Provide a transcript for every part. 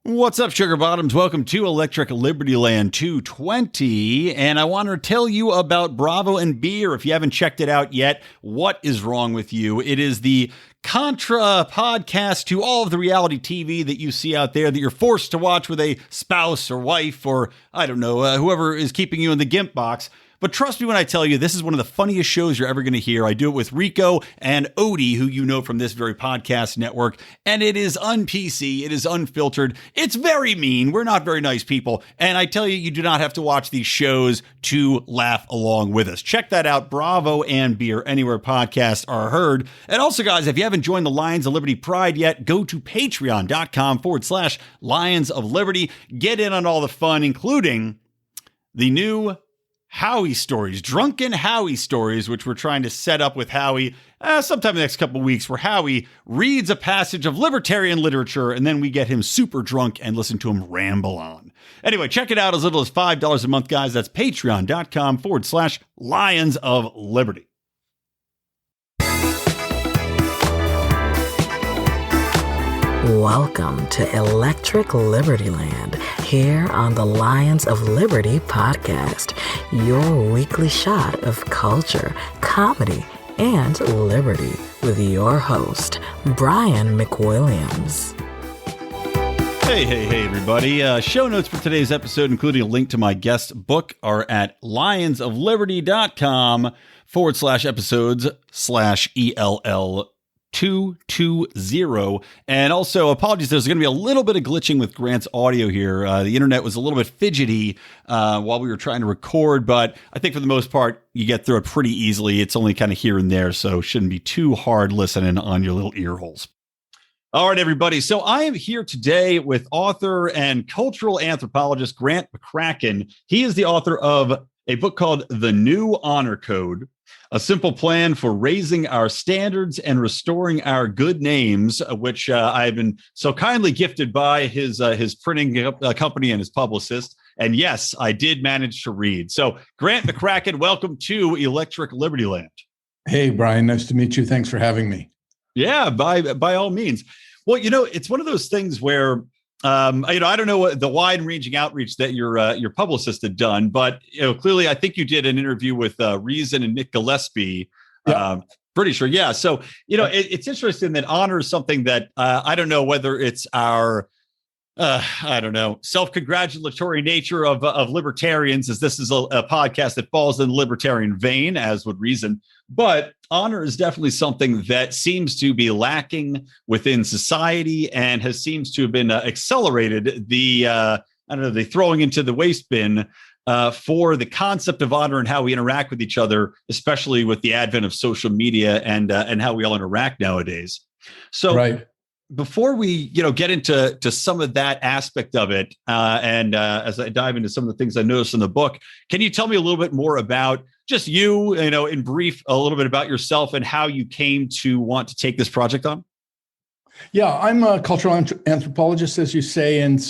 What's up, Sugar Bottoms? Welcome to Electric Libertyland 220, and I want to tell you about Bravo and Beer. If you haven't checked it out yet, what is wrong with you? It is the contra podcast to all of the reality TV that you see out there that you're forced to watch with a spouse or wife or, I don't know, whoever is keeping you in the GIMP box. But trust me when I tell you, this is one of the funniest shows you're ever going to hear. I do it with Rico and Odie, who you know from this very podcast network. And it is un-PC. It is unfiltered. It's very mean. We're not very nice people. And I tell you, you do not have to watch these shows to laugh along with us. Check that out. Bravo and Beer, anywhere podcasts are heard. And also, guys, if you haven't joined the Lions of Liberty Pride yet, go to patreon.com/Lions of Liberty. Get in on all the fun, including the new Howie stories, drunken Howie stories, which we're trying to set up with Howie sometime in the next couple of weeks, where Howie reads a passage of libertarian literature and then we get him super drunk and listen to him ramble on. Anyway, check it out as little as $5 a month, guys. That's patreon.com/Lions of Liberty. Welcome to Electric Libertyland, here on the Lions of Liberty podcast, your weekly shot of culture, comedy, and liberty with your host, Brian McWilliams. Hey, everybody. Show notes for today's episode, including a link to my guest book, are at lionsofliberty.com/episodes/ELL 220. And also, apologies, there's going to be a little bit of glitching with Grant's audio here. The internet was a little bit fidgety while we were trying to record, but I think for the most part, you get through it pretty easily. It's only kind of here and there, so shouldn't be too hard listening on your little ear holes. All right, everybody. So I am here today with author and cultural anthropologist Grant McCracken. He is the author of a book called The New Honor Code: A Simple Plan for Raising Our Standards and Restoring Our Good Names, which I've been so kindly gifted by his printing company and his publicist. And yes, I did manage to read. So Grant McCracken, welcome to Electric Libertyland. Hey, Brian, nice to meet you. Thanks for having me. Yeah, by all means. Well, it's one of those things where I don't know what the wide-ranging outreach that your publicist had done, but clearly, I think you did an interview with Reason and Nick Gillespie. Yeah. Pretty sure, yeah. So it's interesting that honor is something that I don't know whether it's our self-congratulatory nature of libertarians, as this is a podcast that falls in the libertarian vein, as would Reason. But honor is definitely something that seems to be lacking within society and seems to have been accelerated. The throwing into the waste bin for the concept of honor and how we interact with each other, especially with the advent of social media and how we all interact nowadays. So, right. Before we, get into some of that aspect of it, and as I dive into some of the things I noticed in the book, can you tell me a little bit more about just you, in brief, a little bit about yourself and how you came to want to take this project on? Yeah, I'm a cultural anthropologist, as you say, and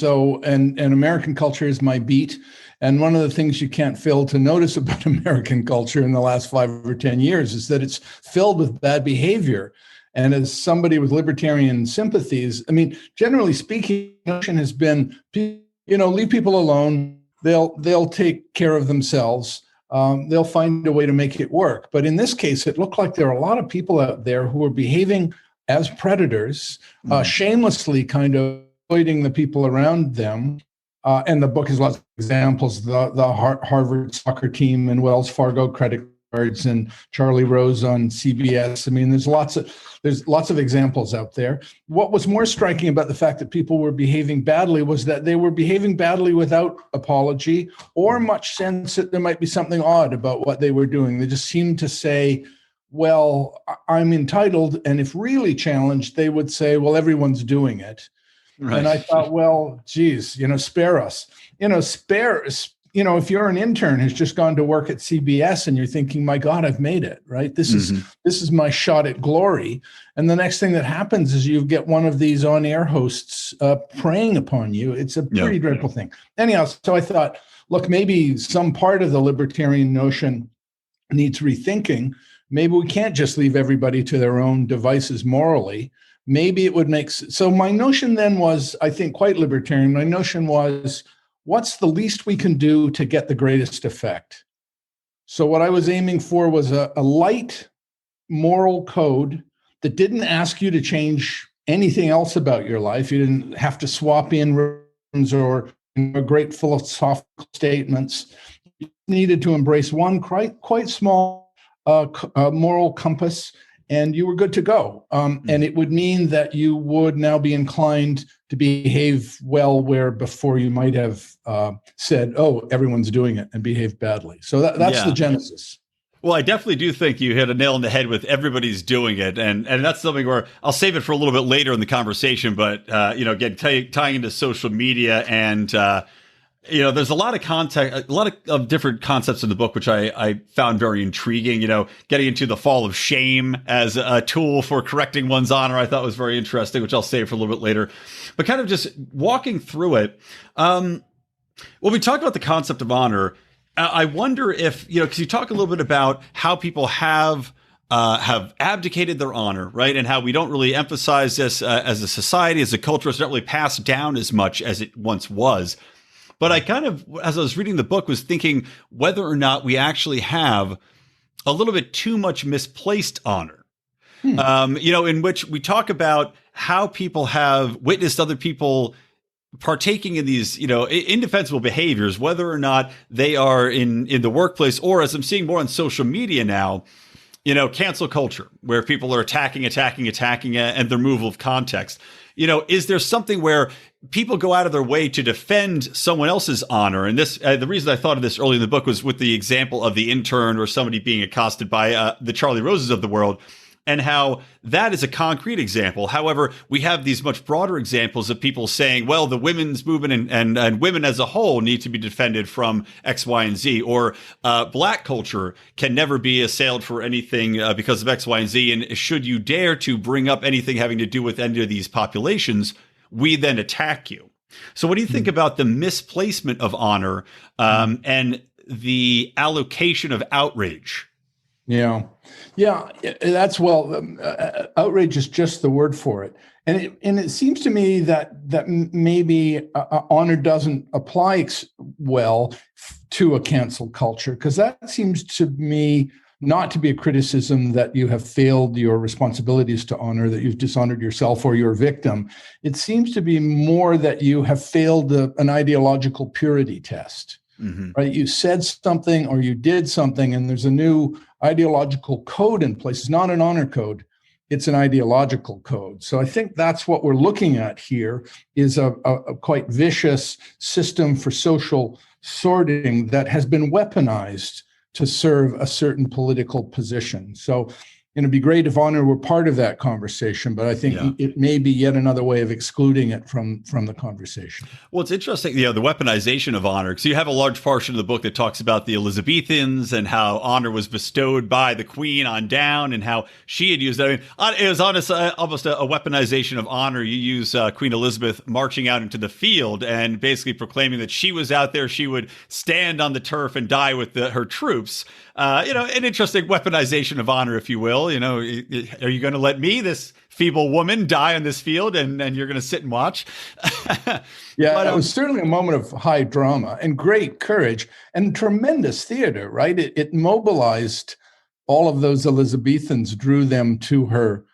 American culture is my beat. And one of the things you can't fail to notice about American culture in the last 5 or 10 years is that it's filled with bad behavior. And as somebody with libertarian sympathies, I mean, generally speaking, the notion has been, leave people alone. They'll take care of themselves. They'll find a way to make it work. But in this case, it looked like there are a lot of people out there who are behaving as predators, shamelessly kind of exploiting the people around them. And the book has lots of examples, the Harvard soccer team and Wells Fargo credit cards and Charlie Rose on CBS. I mean, there's lots of examples out there. What was more striking about the fact that people were behaving badly was that they were behaving badly without apology or much sense that there might be something odd about what they were doing. They just seemed to say, well, I'm entitled. And if really challenged, they would say, well, everyone's doing it. Right. And I thought, well, geez, spare us. If you're an intern who's just gone to work at CBS and you're thinking, my God, I've made it, right? This is my shot at glory. And the next thing that happens is you get one of these on-air hosts preying upon you. It's a pretty dreadful thing. Anyhow, so I thought, look, maybe some part of the libertarian notion needs rethinking. Maybe we can't just leave everybody to their own devices morally. maybe it would so my notion then was, I think, quite libertarian. My notion was, what's the least we can do to get the greatest effect? So what I was aiming for was a light moral code that didn't ask you to change anything else about your life. You didn't have to swap in rooms or great philosophical statements. You needed to embrace one quite small moral compass, and you were good to go. And it would mean that you would now be inclined to behave well, where before you might have said, oh, everyone's doing it, and behaved badly. So that's the genesis. Well, I definitely do think you hit a nail on the head with everybody's doing it. And that's something where I'll save it for a little bit later in the conversation. But, again, tying into social media and, there's a lot of context, a lot of different concepts in the book, which I found very intriguing. Getting into the fall of shame as a tool for correcting one's honor, I thought was very interesting, which I'll save for a little bit later. But kind of just walking through it. When we talk about the concept of honor, I wonder if, because you talk a little bit about how people have abdicated their honor, right? And how we don't really emphasize this as a society, as a culture. It's not really passed down as much as it once was. But I kind of, as I was reading the book, was thinking whether or not we actually have a little bit too much misplaced honor. In which we talk about how people have witnessed other people partaking in these, indefensible behaviors, whether or not they are in the workplace, or as I'm seeing more on social media now, cancel culture, where people are attacking, and the removal of context. Is there something where people go out of their way to defend someone else's honor? And this, the reason I thought of this early in the book was with the example of the intern or somebody being accosted by the Charlie Roses of the world, and how that is a concrete example. However, we have these much broader examples of people saying, well, the women's movement and women as a whole need to be defended from X, Y, and Z, or Black culture can never be assailed for anything because of X, Y, and Z. And should you dare to bring up anything having to do with any of these populations, we then attack you. So what do you think about the misplacement of honor and the allocation of outrage? Yeah, that's outrage is just the word for it. And it seems to me that maybe honor doesn't apply well to a cancel culture, because that seems to me not to be a criticism that you have failed your responsibilities to honor, that you've dishonored yourself or your victim. It seems to be more that you have failed an ideological purity test. Right? You said something or you did something, and there's a new ideological code in place. It's not an honor code. It's an ideological code. So I think that's what we're looking at here, is a quite vicious system for social sorting that has been weaponized to serve a certain political position. So it'd be great if honor were part of that conversation, but I think it may be yet another way of excluding it from the conversation. Well, it's interesting, the weaponization of honor. So you have a large portion of the book that talks about the Elizabethans and how honor was bestowed by the Queen on down, and how she had used it. I mean, it was almost a weaponization of honor. You use Queen Elizabeth marching out into the field and basically proclaiming that she was out there. She would stand on the turf and die with her troops. An interesting weaponization of honor, if you will. Are you going to let me, this feeble woman, die on this field, and you're going to sit and watch? But it was certainly a moment of high drama and great courage and tremendous theater, right? It mobilized all of those Elizabethans, drew them to her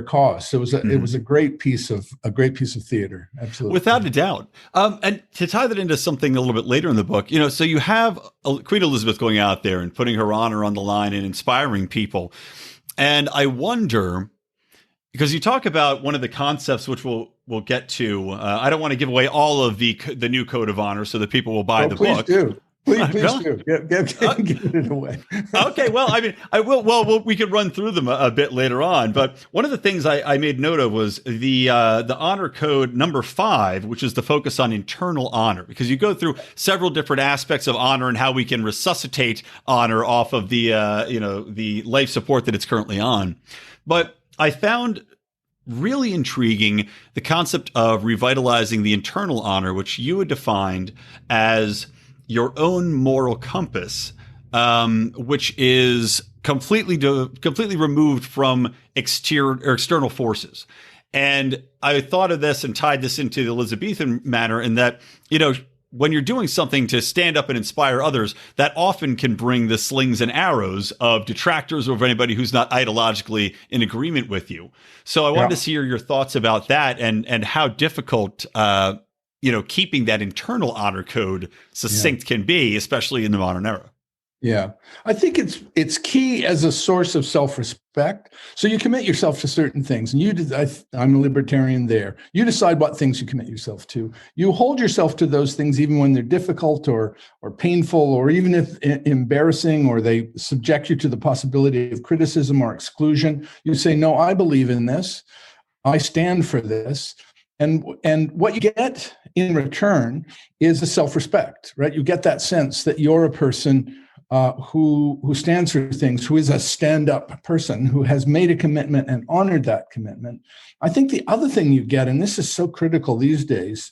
cause. So it was a great piece of theater. Absolutely. Without a doubt. And to tie that into something a little bit later in the book, so you have Queen Elizabeth going out there and putting her honor on the line and inspiring people. And I wonder, because you talk about one of the concepts, which we'll get to, I don't want to give away all of the new code of honor so that people will buy the book. Please do. Give it away. Okay. Well, I mean, I will. Well, we could run through them a bit later on. But one of the things I made note of was the honor code number 5, which is the focus on internal honor, because you go through several different aspects of honor and how we can resuscitate honor off of the the life support that it's currently on. But I found really intriguing the concept of revitalizing the internal honor, which you had defined as your own moral compass, which is completely removed from external forces. And I thought of this and tied this into the Elizabethan manner in that, when you're doing something to stand up and inspire others, that often can bring the slings and arrows of detractors or of anybody who's not ideologically in agreement with you. So I wanted to hear your thoughts about that and how difficult, keeping that internal honor code succinct can be, especially in the modern era. Yeah, I think it's key as a source of self-respect. So you commit yourself to certain things, and I'm a libertarian there. You decide what things you commit yourself to. You hold yourself to those things even when they're difficult or painful, or even if embarrassing, or they subject you to the possibility of criticism or exclusion. You say, no, I believe in this. I stand for this. And what you get in return is a self-respect, right? You get that sense that you're a person who stands for things, who is a stand-up person, who has made a commitment and honored that commitment. I think the other thing you get, and this is so critical these days,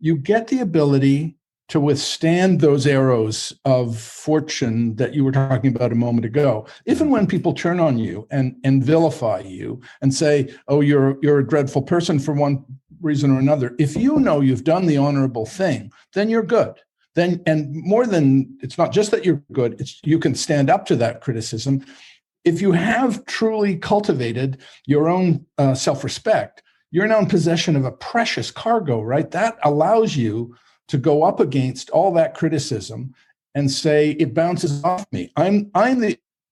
you get the ability to withstand those arrows of fortune that you were talking about a moment ago. Even when people turn on you and vilify you and say, oh, you're a dreadful person for one reason or another, if you know you've done the honorable thing, then you're good. Then, and more than, it's not just that you're good, it's you can stand up to that criticism. If you have truly cultivated your own self-respect, you're now in possession of a precious cargo, right? That allows you to go up against all that criticism and say, it bounces off me.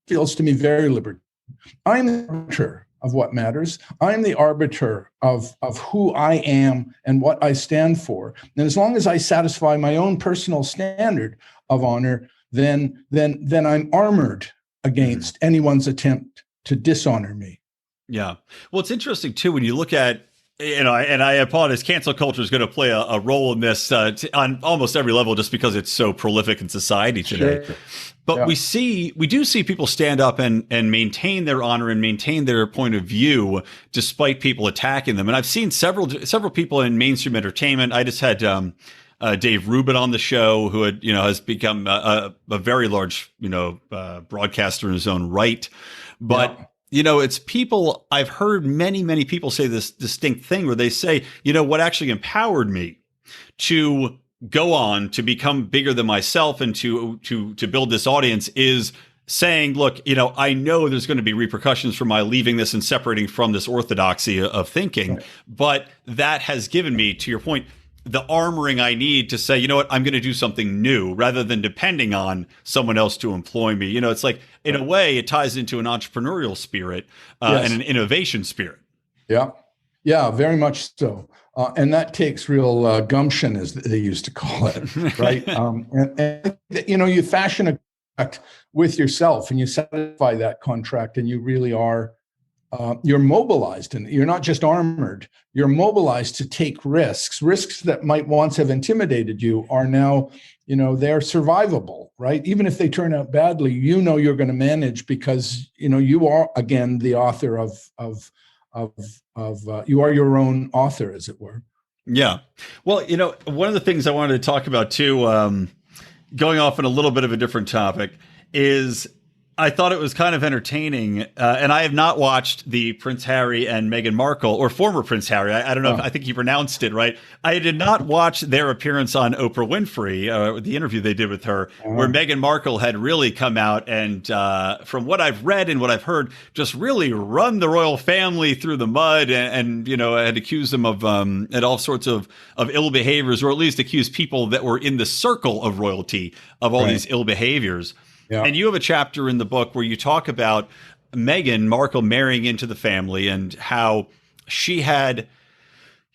Feels to me very liberating. I'm the arbiter of what matters. I'm the arbiter of who I am and what I stand for. And as long as I satisfy my own personal standard of honor, then I'm armored against anyone's attempt to dishonor me. Yeah. Well, it's interesting too, when you look at, and I apologize, cancel culture is going to play a role in this on almost every level, just because it's so prolific in society today. Sure. But we do see people stand up and maintain their honor and maintain their point of view despite people attacking them. And I've seen several people in mainstream entertainment. I just had Dave Rubin on the show, who has become a very large broadcaster in his own right. But it's people, I've heard many people say this distinct thing where they say, what actually empowered me to go on to become bigger than myself and to build this audience is saying, look, I know there's going to be repercussions for my leaving this and separating from this orthodoxy of thinking, but that has given me, to your point, the armoring I need to say, I'm going to do something new rather than depending on someone else to employ me. It's like, in a way, it ties into an entrepreneurial spirit and an innovation spirit. Yeah. Yeah, very much so. And that takes real gumption, as they used to call it, right? And you fashion a contract with yourself and you satisfy that contract, and you really are, you're mobilized, and you're not just armored, you're mobilized to take risks that might once have intimidated you are now, they're survivable, right? Even if they turn out badly, you're going to manage because, you are, again, the author of you are your own author, as it were. Yeah. Well, one of the things I wanted to talk about too, going off on a little bit of a different topic, is I thought it was kind of entertaining, and I have not watched the Prince Harry and Meghan Markle, or former Prince Harry. I don't know if I think you pronounced it right. I did not watch their appearance on Oprah Winfrey, the interview they did with her, where Meghan Markle had really come out and, from what I've read and what I've heard, just really run the royal family through the mud and had accused them of and all sorts of ill behaviors, or at least accused people that were in the circle of royalty of all these ill behaviors. Yeah. And you have a chapter in the book where you talk about Meghan Markle marrying into the family and how she had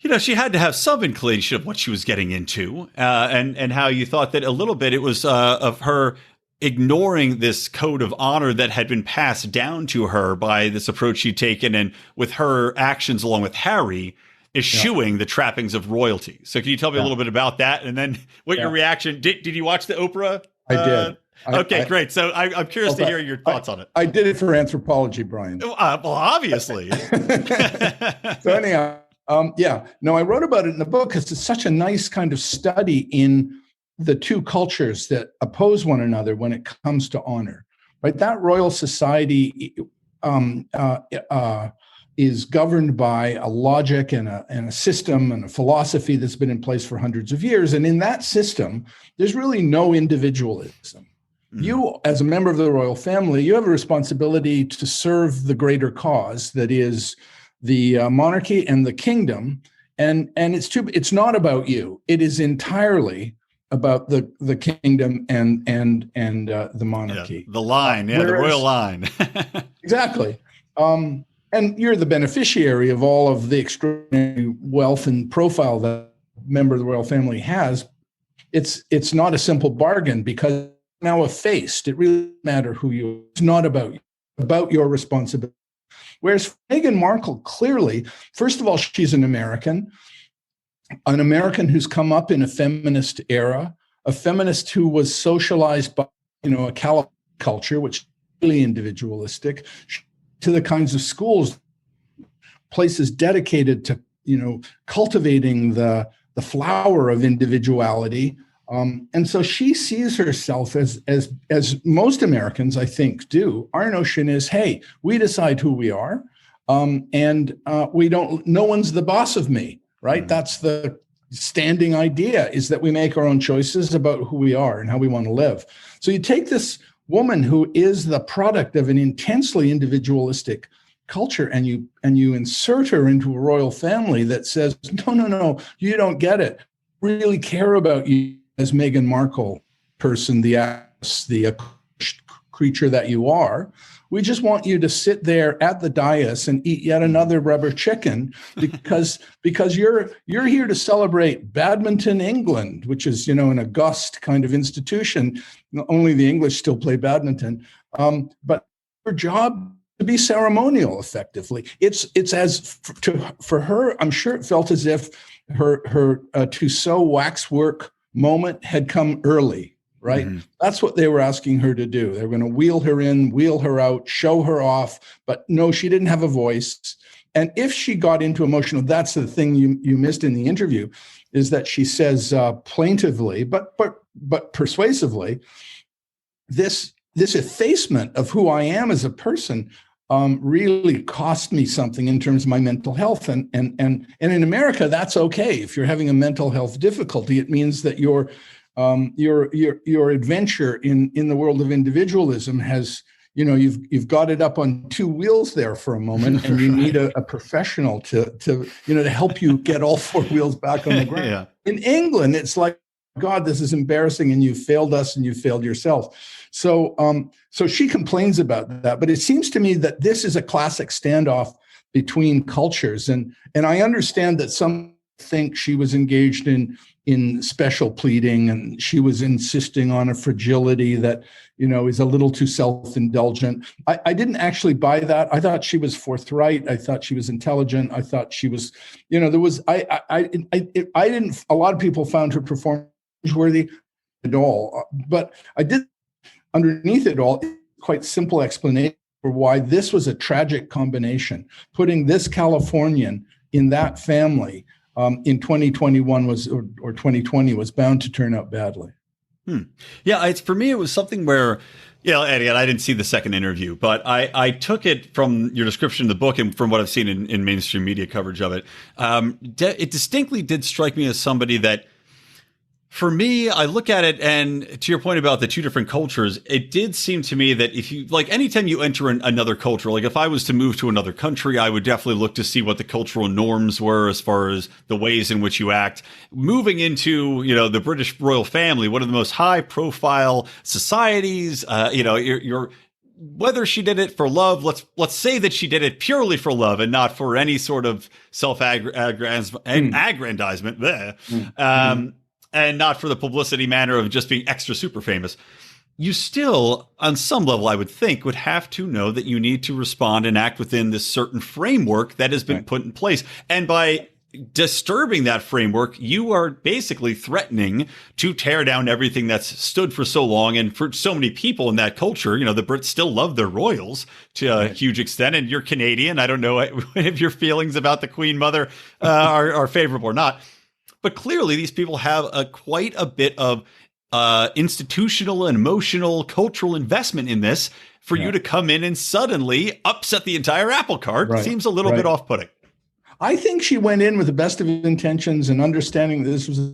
to have some inclination of what she was getting into, and how you thought that a little bit it was of her ignoring this code of honor that had been passed down to her by this approach she'd taken, and with her actions along with Harry, eschewing the trappings of royalty. So can you tell me a little bit about that, and then what your reaction? Did you watch the Oprah? I did. Okay, great. So I'm curious to hear your thoughts on it. I did it for anthropology, Brian. Well, obviously. So anyhow, I wrote about it in the book because it's such a nice kind of study in the two cultures that oppose one another when it comes to honor. Right, that royal society is governed by a logic and a system and a philosophy that's been in place for hundreds of years. And in that system, there's really no individualism. You, as a member of the royal family, you have a responsibility to serve the greater cause that is the monarchy and the kingdom. And it's not about you. It is entirely about the kingdom and the monarchy. Yeah, the line, the royal line. Exactly. And you're the beneficiary of all of the extraordinary wealth and profile that a member of the royal family has. It's not a simple bargain because now effaced. It really doesn't matter who you are. It's not about you, about your responsibility. Whereas Meghan Markle, clearly, first of all, she's an American who's come up in a feminist era, a feminist who was socialized by, a California culture, which is really individualistic, to the kinds of schools, places dedicated to, cultivating the flower of individuality. And so she sees herself as most Americans, I think, do. Our notion is, hey, we decide who we are, and no one's the boss of me, right? Mm-hmm. That's the standing idea, is that we make our own choices about who we are and how we want to live. So you take this woman who is the product of an intensely individualistic culture, and you insert her into a royal family that says, no, you don't get it. We really care about you as Meghan Markle person, the creature that you are. We just want you to sit there at the dais and eat yet another rubber chicken because you're here to celebrate Badminton England, which is, an august kind of institution. Only the English still play badminton. But her job to be ceremonial, effectively. It's for her, I'm sure it felt as if her Tussaud waxwork moment had come early, right? Mm-hmm. That's what they were asking her to do. They were going to wheel her in, wheel her out, show her off. But no, she didn't have a voice. And if she got into emotional, that's the thing you missed in the interview, is that she says plaintively, but persuasively, this effacement of who I am as a person really cost me something in terms of my mental health. And in America, that's okay. If you're having a mental health difficulty, it means that your adventure in the world of individualism has, you've got it up on two wheels there for a moment, and you need a professional to help you get all four wheels back on the ground. Yeah. In England, it's like, God, this is embarrassing, and you failed us and you failed yourself. So she complains about that, but it seems to me that this is a classic standoff between cultures. And I understand that some think she was engaged in special pleading, and she was insisting on a fragility that, is a little too self-indulgent. I didn't actually buy that. I thought she was forthright. I thought she was intelligent. I thought she was, a lot of people found her performance worthy at all, but I did underneath it all, quite simple explanation for why this was a tragic combination. Putting this Californian in that family in 2021 or 2020 was bound to turn out badly. Yeah, for me, it was something where, Eddie, and I didn't see the second interview, but I took it from your description of the book and from what I've seen in mainstream media coverage of it. It distinctly did strike me as somebody that, for me, I look at it, and to your point about the two different cultures, it did seem to me that if you, anytime you enter another culture, if I was to move to another country, I would definitely look to see what the cultural norms were as far as the ways in which you act. Moving into, the British royal family, one of the most high profile societies, you're whether she did it for love, let's say that she did it purely for love and not for any sort of self-aggrandizement there. And not for the publicity manner of just being extra super famous. You still, on some level, I would think, would have to know that you need to respond and act within this certain framework that has been put in place. And by disturbing that framework, you are basically threatening to tear down everything that's stood for so long. And for so many people in that culture, the Brits still love their royals to a huge extent. And you're Canadian. I don't know if your feelings about the Queen Mother are favorable or not. But clearly, these people have quite a bit of institutional and emotional cultural investment in this for you to come in and suddenly upset the entire apple cart. Right. Seems a little bit off-putting. I think she went in with the best of intentions and understanding that this was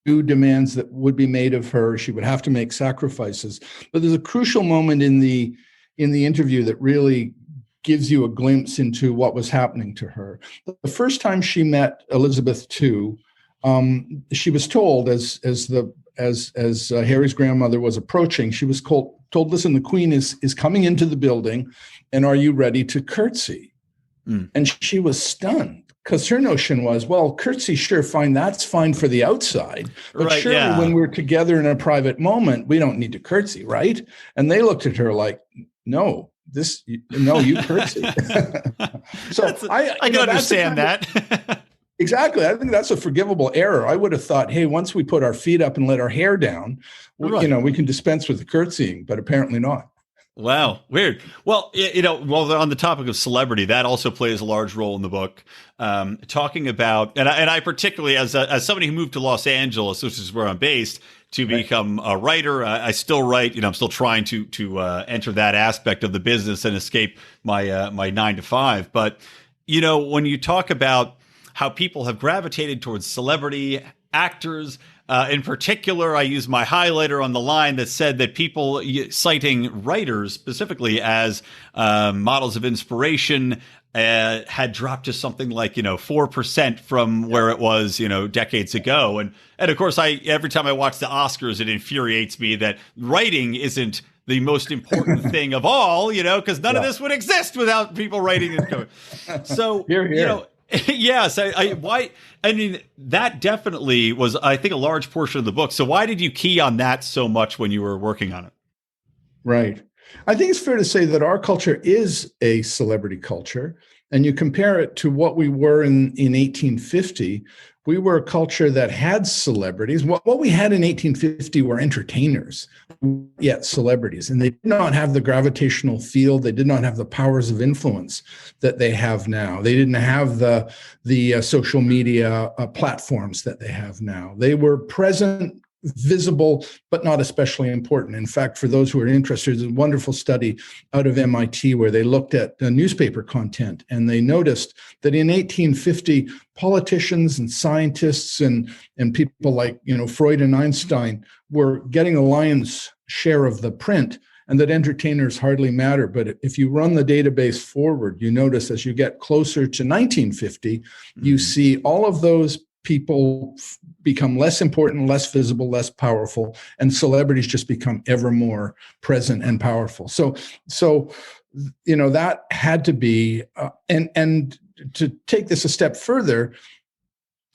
new demands that would be made of her. She would have to make sacrifices. But there's a crucial moment in the interview that really gives you a glimpse into what was happening to her. The first time she met Elizabeth II, she was told, as Harry's grandmother was approaching, she was told, listen, the Queen is coming into the building, and are you ready to curtsy? And she was stunned, because her notion was, well, curtsy, sure, fine, that's fine for the outside. But when we're together in a private moment, we don't need to curtsy, right? And they looked at her like, you curtsy. So I can understand that. Exactly. I think that's a forgivable error. I would have thought, hey, once we put our feet up and let our hair down, we can dispense with the curtsying, but apparently not. Wow. Weird. Well, on the topic of celebrity, that also plays a large role in the book. Talking about, and I particularly, as somebody who moved to Los Angeles, which is where I'm based, to become a writer, I still write. I'm still trying to enter that aspect of the business and escape my 9 to 5. But when you talk about how people have gravitated towards celebrity actors. In particular, I use my highlighter on the line that said that people citing writers specifically as models of inspiration had dropped to something like 4% from where it was decades ago. And of course, every time I watch the Oscars, it infuriates me that writing isn't the most important thing of all, because none of this would exist without people writing and so here. Yes, that definitely was, I think, a large portion of the book. So why did you key on that so much when you were working on it? Right. I think it's fair to say that our culture is a celebrity culture, and you compare it to what we were in 1850. We were a culture that had celebrities. What we had in 1850 were entertainers, yet celebrities, and they did not have the gravitational field. They did not have the powers of influence that they have now. They didn't have the social media platforms that they have now. They were present, visible, but not especially important. In fact, for those who are interested, there's a wonderful study out of MIT where they looked at the newspaper content, and they noticed that in 1850, politicians and scientists and people like Freud and Einstein were getting a lion's share of the print, and that entertainers hardly matter. But if you run the database forward, you notice as you get closer to 1950, you see all of those people become less important, less visible, less powerful, and celebrities just become ever more present and powerful. So that had to be, and to take this a step further,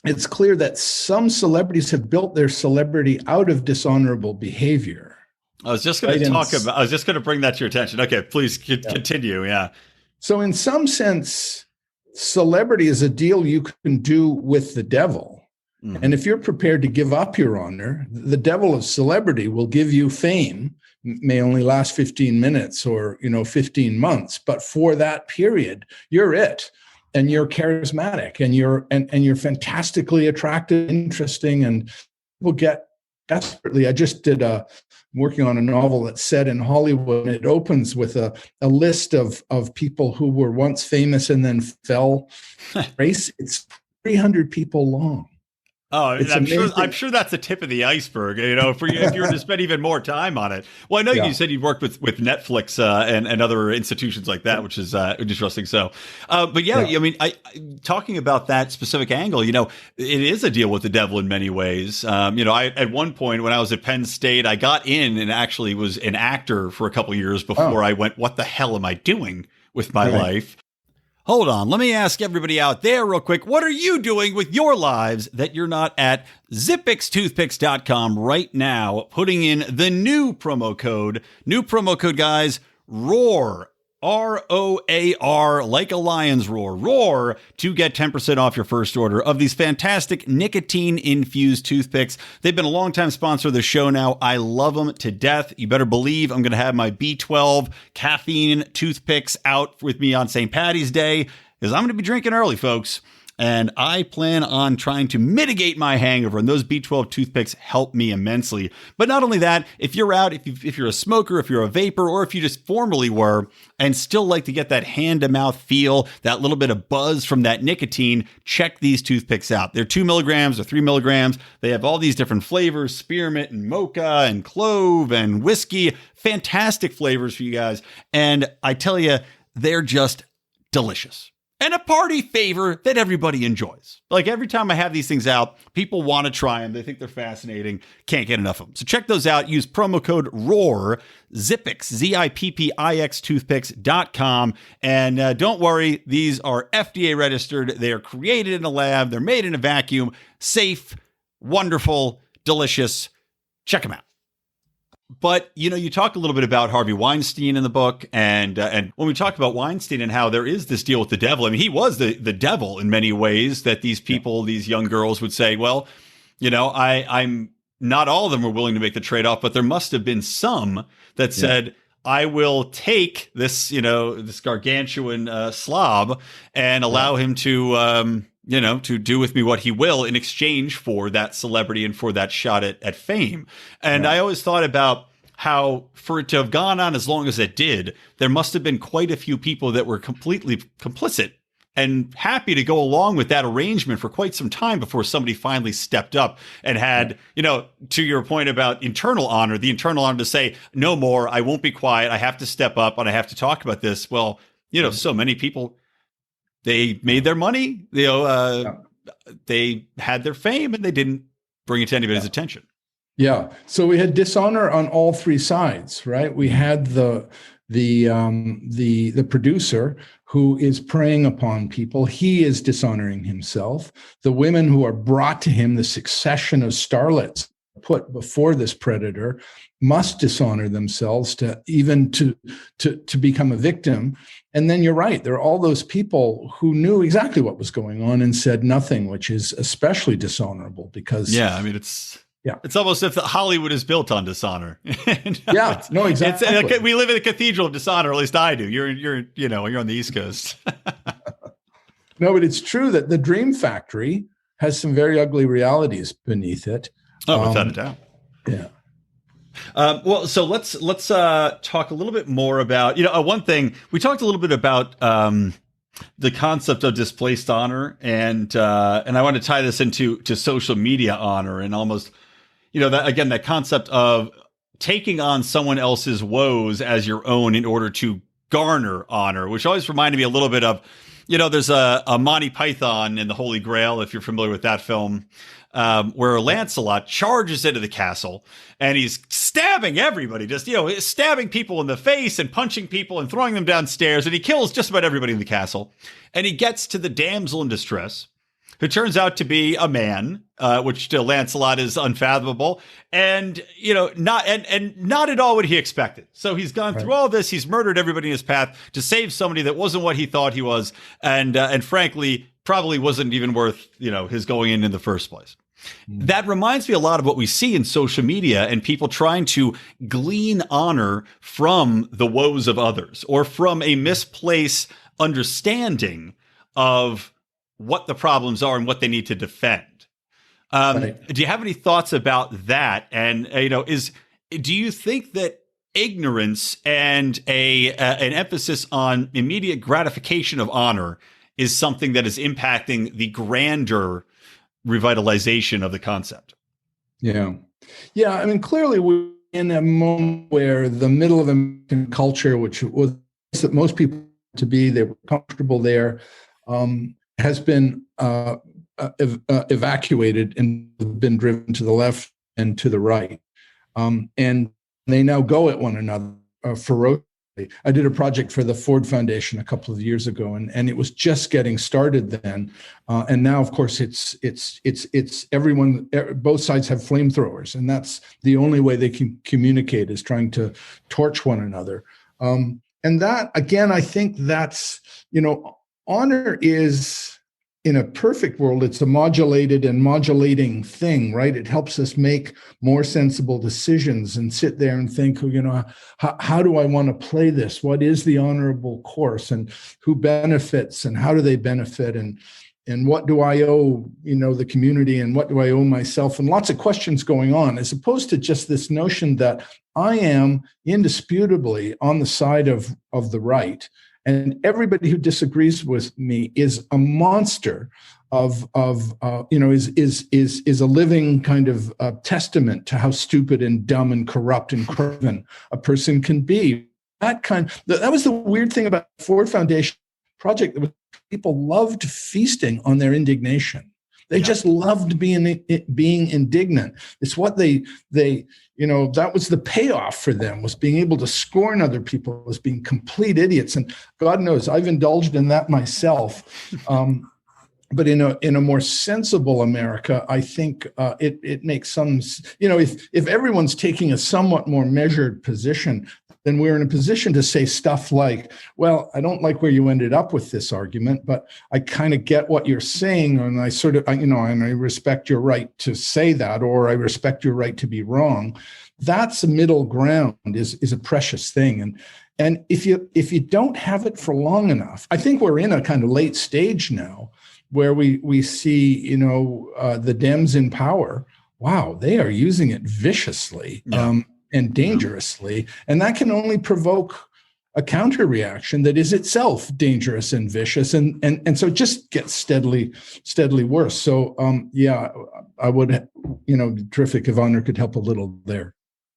it's clear that some celebrities have built their celebrity out of dishonorable behavior. I was just going to bring that to your attention. Okay, please continue. Yeah. So in some sense, celebrity is a deal you can do with the devil. Mm-hmm. And if you're prepared to give up your honor, the devil of celebrity will give you fame, may only last 15 minutes or 15 months, but for that period, you're it. And you're charismatic, and you're fantastically attractive, interesting, and people get desperately. I just did working on a novel that's set in Hollywood, and it opens with a list of people who were once famous and then fell race. It's 300 people long. Oh, I'm sure that's the tip of the iceberg. If you were to spend even more time on it. Well, I know you said you've worked with Netflix and other institutions like that, which is interesting. So, but I mean, talking about that specific angle, it is a deal with the devil in many ways. I at one point when I was at Penn State, I got in and actually was an actor for a couple of years before I went, what the hell am I doing with my life? Hold on, let me ask everybody out there real quick, what are you doing with your lives that you're not at ZipXToothpicks.com right now, putting in the new promo code, guys, ROAR, ROAR, like a lion's roar, ROAR, to get 10% off your first order of these fantastic nicotine-infused toothpicks. They've been a longtime sponsor of the show now. I love them to death. You better believe I'm going to have my B12 caffeine toothpicks out with me on St. Paddy's Day, because I'm going to be drinking early, folks. And I plan on trying to mitigate my hangover, and those B12 toothpicks help me immensely. But not only that, if you're out, if you're a smoker, if you're a vapor, or if you just formerly were, and still like to get that hand-to-mouth feel, that little bit of buzz from that nicotine, check these toothpicks out. They're 2 milligrams or 3 milligrams. They have all these different flavors, spearmint and mocha and clove and whiskey. Fantastic flavors for you guys. And I tell you, they're just delicious. And a party favor that everybody enjoys. Like every time I have these things out, people want to try them. They think they're fascinating. Can't get enough of them. So check those out. Use promo code ROAR, Zippix, Zippix, toothpicks.com. And don't worry, these are FDA registered. They are created in a lab. They're made in a vacuum. Safe, wonderful, delicious. Check them out. But, you talk a little bit about Harvey Weinstein in the book. And when we talk about Weinstein and how there is this deal with the devil, I mean, he was the devil in many ways, that these people, these young girls would say, well, I'm not all of them were willing to make the trade-off, but there must have been some that said, I will take this, this gargantuan slob and allow him to, to do with me what he will in exchange for that celebrity and for that shot at fame. And I always thought about how, for it to have gone on as long as it did, there must have been quite a few people that were completely complicit and happy to go along with that arrangement for quite some time before somebody finally stepped up and had, to your point about internal honor, the internal honor to say, no more, I won't be quiet, I have to step up and I have to talk about this. Well, so many people, they made their money, they had their fame, and they didn't bring it to anybody's attention. Yeah. So we had dishonor on all three sides, right? We had the producer who is preying upon people. He is dishonoring himself. The women who are brought to him, the succession of starlets put before this predator, must dishonor themselves to become a victim. And then you're right, there are all those people who knew exactly what was going on and said nothing, which is especially dishonorable because it's almost as if Hollywood is built on dishonor. No, exactly. We live in the cathedral of dishonor, at least I do. You're on the East Coast. No, but it's true that the Dream Factory has some very ugly realities beneath it. Oh, without a doubt. Yeah. Well, so let's talk a little bit more about, one thing we talked a little bit about, the concept of displaced honor, and I want to tie this into social media honor, and almost, that concept of taking on someone else's woes as your own in order to garner honor, which always reminded me a little bit of, there's a Monty Python in the Holy Grail, if you're familiar with that film, where Lancelot charges into the castle and he's stabbing everybody, just, stabbing people in the face and punching people and throwing them downstairs. And he kills just about everybody in the castle. And he gets to the damsel in distress, who turns out to be a man, which to Lancelot is unfathomable, and not at all what he expected. So he's gone through all this. He's murdered everybody in his path to save somebody that wasn't what he thought he was, and frankly, probably wasn't even worth his going in the first place. That reminds me a lot of what we see in social media and people trying to glean honor from the woes of others or from a misplaced understanding of what the problems are and what they need to defend. Do you have any thoughts about that? And, do you think that ignorance and an emphasis on immediate gratification of honor is something that is impacting the grander revitalization of the concept? Yeah. I mean, clearly we're in a moment where the middle of American culture, which was that most people to be, they were comfortable there, has been evacuated and been driven to the left and to the right. And they now go at one another ferociously. I did a project for the Ford Foundation a couple of years ago, and it was just getting started then. And now, of course, it's everyone, both sides have flamethrowers, and that's the only way they can communicate is trying to torch one another. And that, again, I think that's, honor is, in a perfect world, it's a modulated and modulating thing, right? It helps us make more sensible decisions and sit there and think, how do I want to play this? What is the honorable course, and who benefits and how do they benefit? what do I owe, the community, and what do I owe myself, and lots of questions going on, as opposed to just this notion that I am indisputably on the side of the right, and everybody who disagrees with me is a monster is a living kind of testament to how stupid and dumb and corrupt and craven a person can be. That was the weird thing about the Ford Foundation project. People loved feasting on their indignation. They just loved being indignant. It's what they that was the payoff for them, was being able to scorn other people as being complete idiots. And God knows I've indulged in that myself. But in a more sensible America, I think it makes some, if everyone's taking a somewhat more measured position, then we're in a position to say stuff like, well, I don't like where you ended up with this argument, but I kind of get what you're saying, and I sort of, and I respect your right to say that, or I respect your right to be wrong. That's a middle ground, is a precious thing. And if you don't have it for long enough, I think we're in a kind of late stage now where we see, the Dems in power. Wow, they are using it viciously. Yeah. And dangerously, and that can only provoke a counter reaction that is itself dangerous and vicious, and so it just gets steadily worse. So I would, terrific if Honor could help a little there.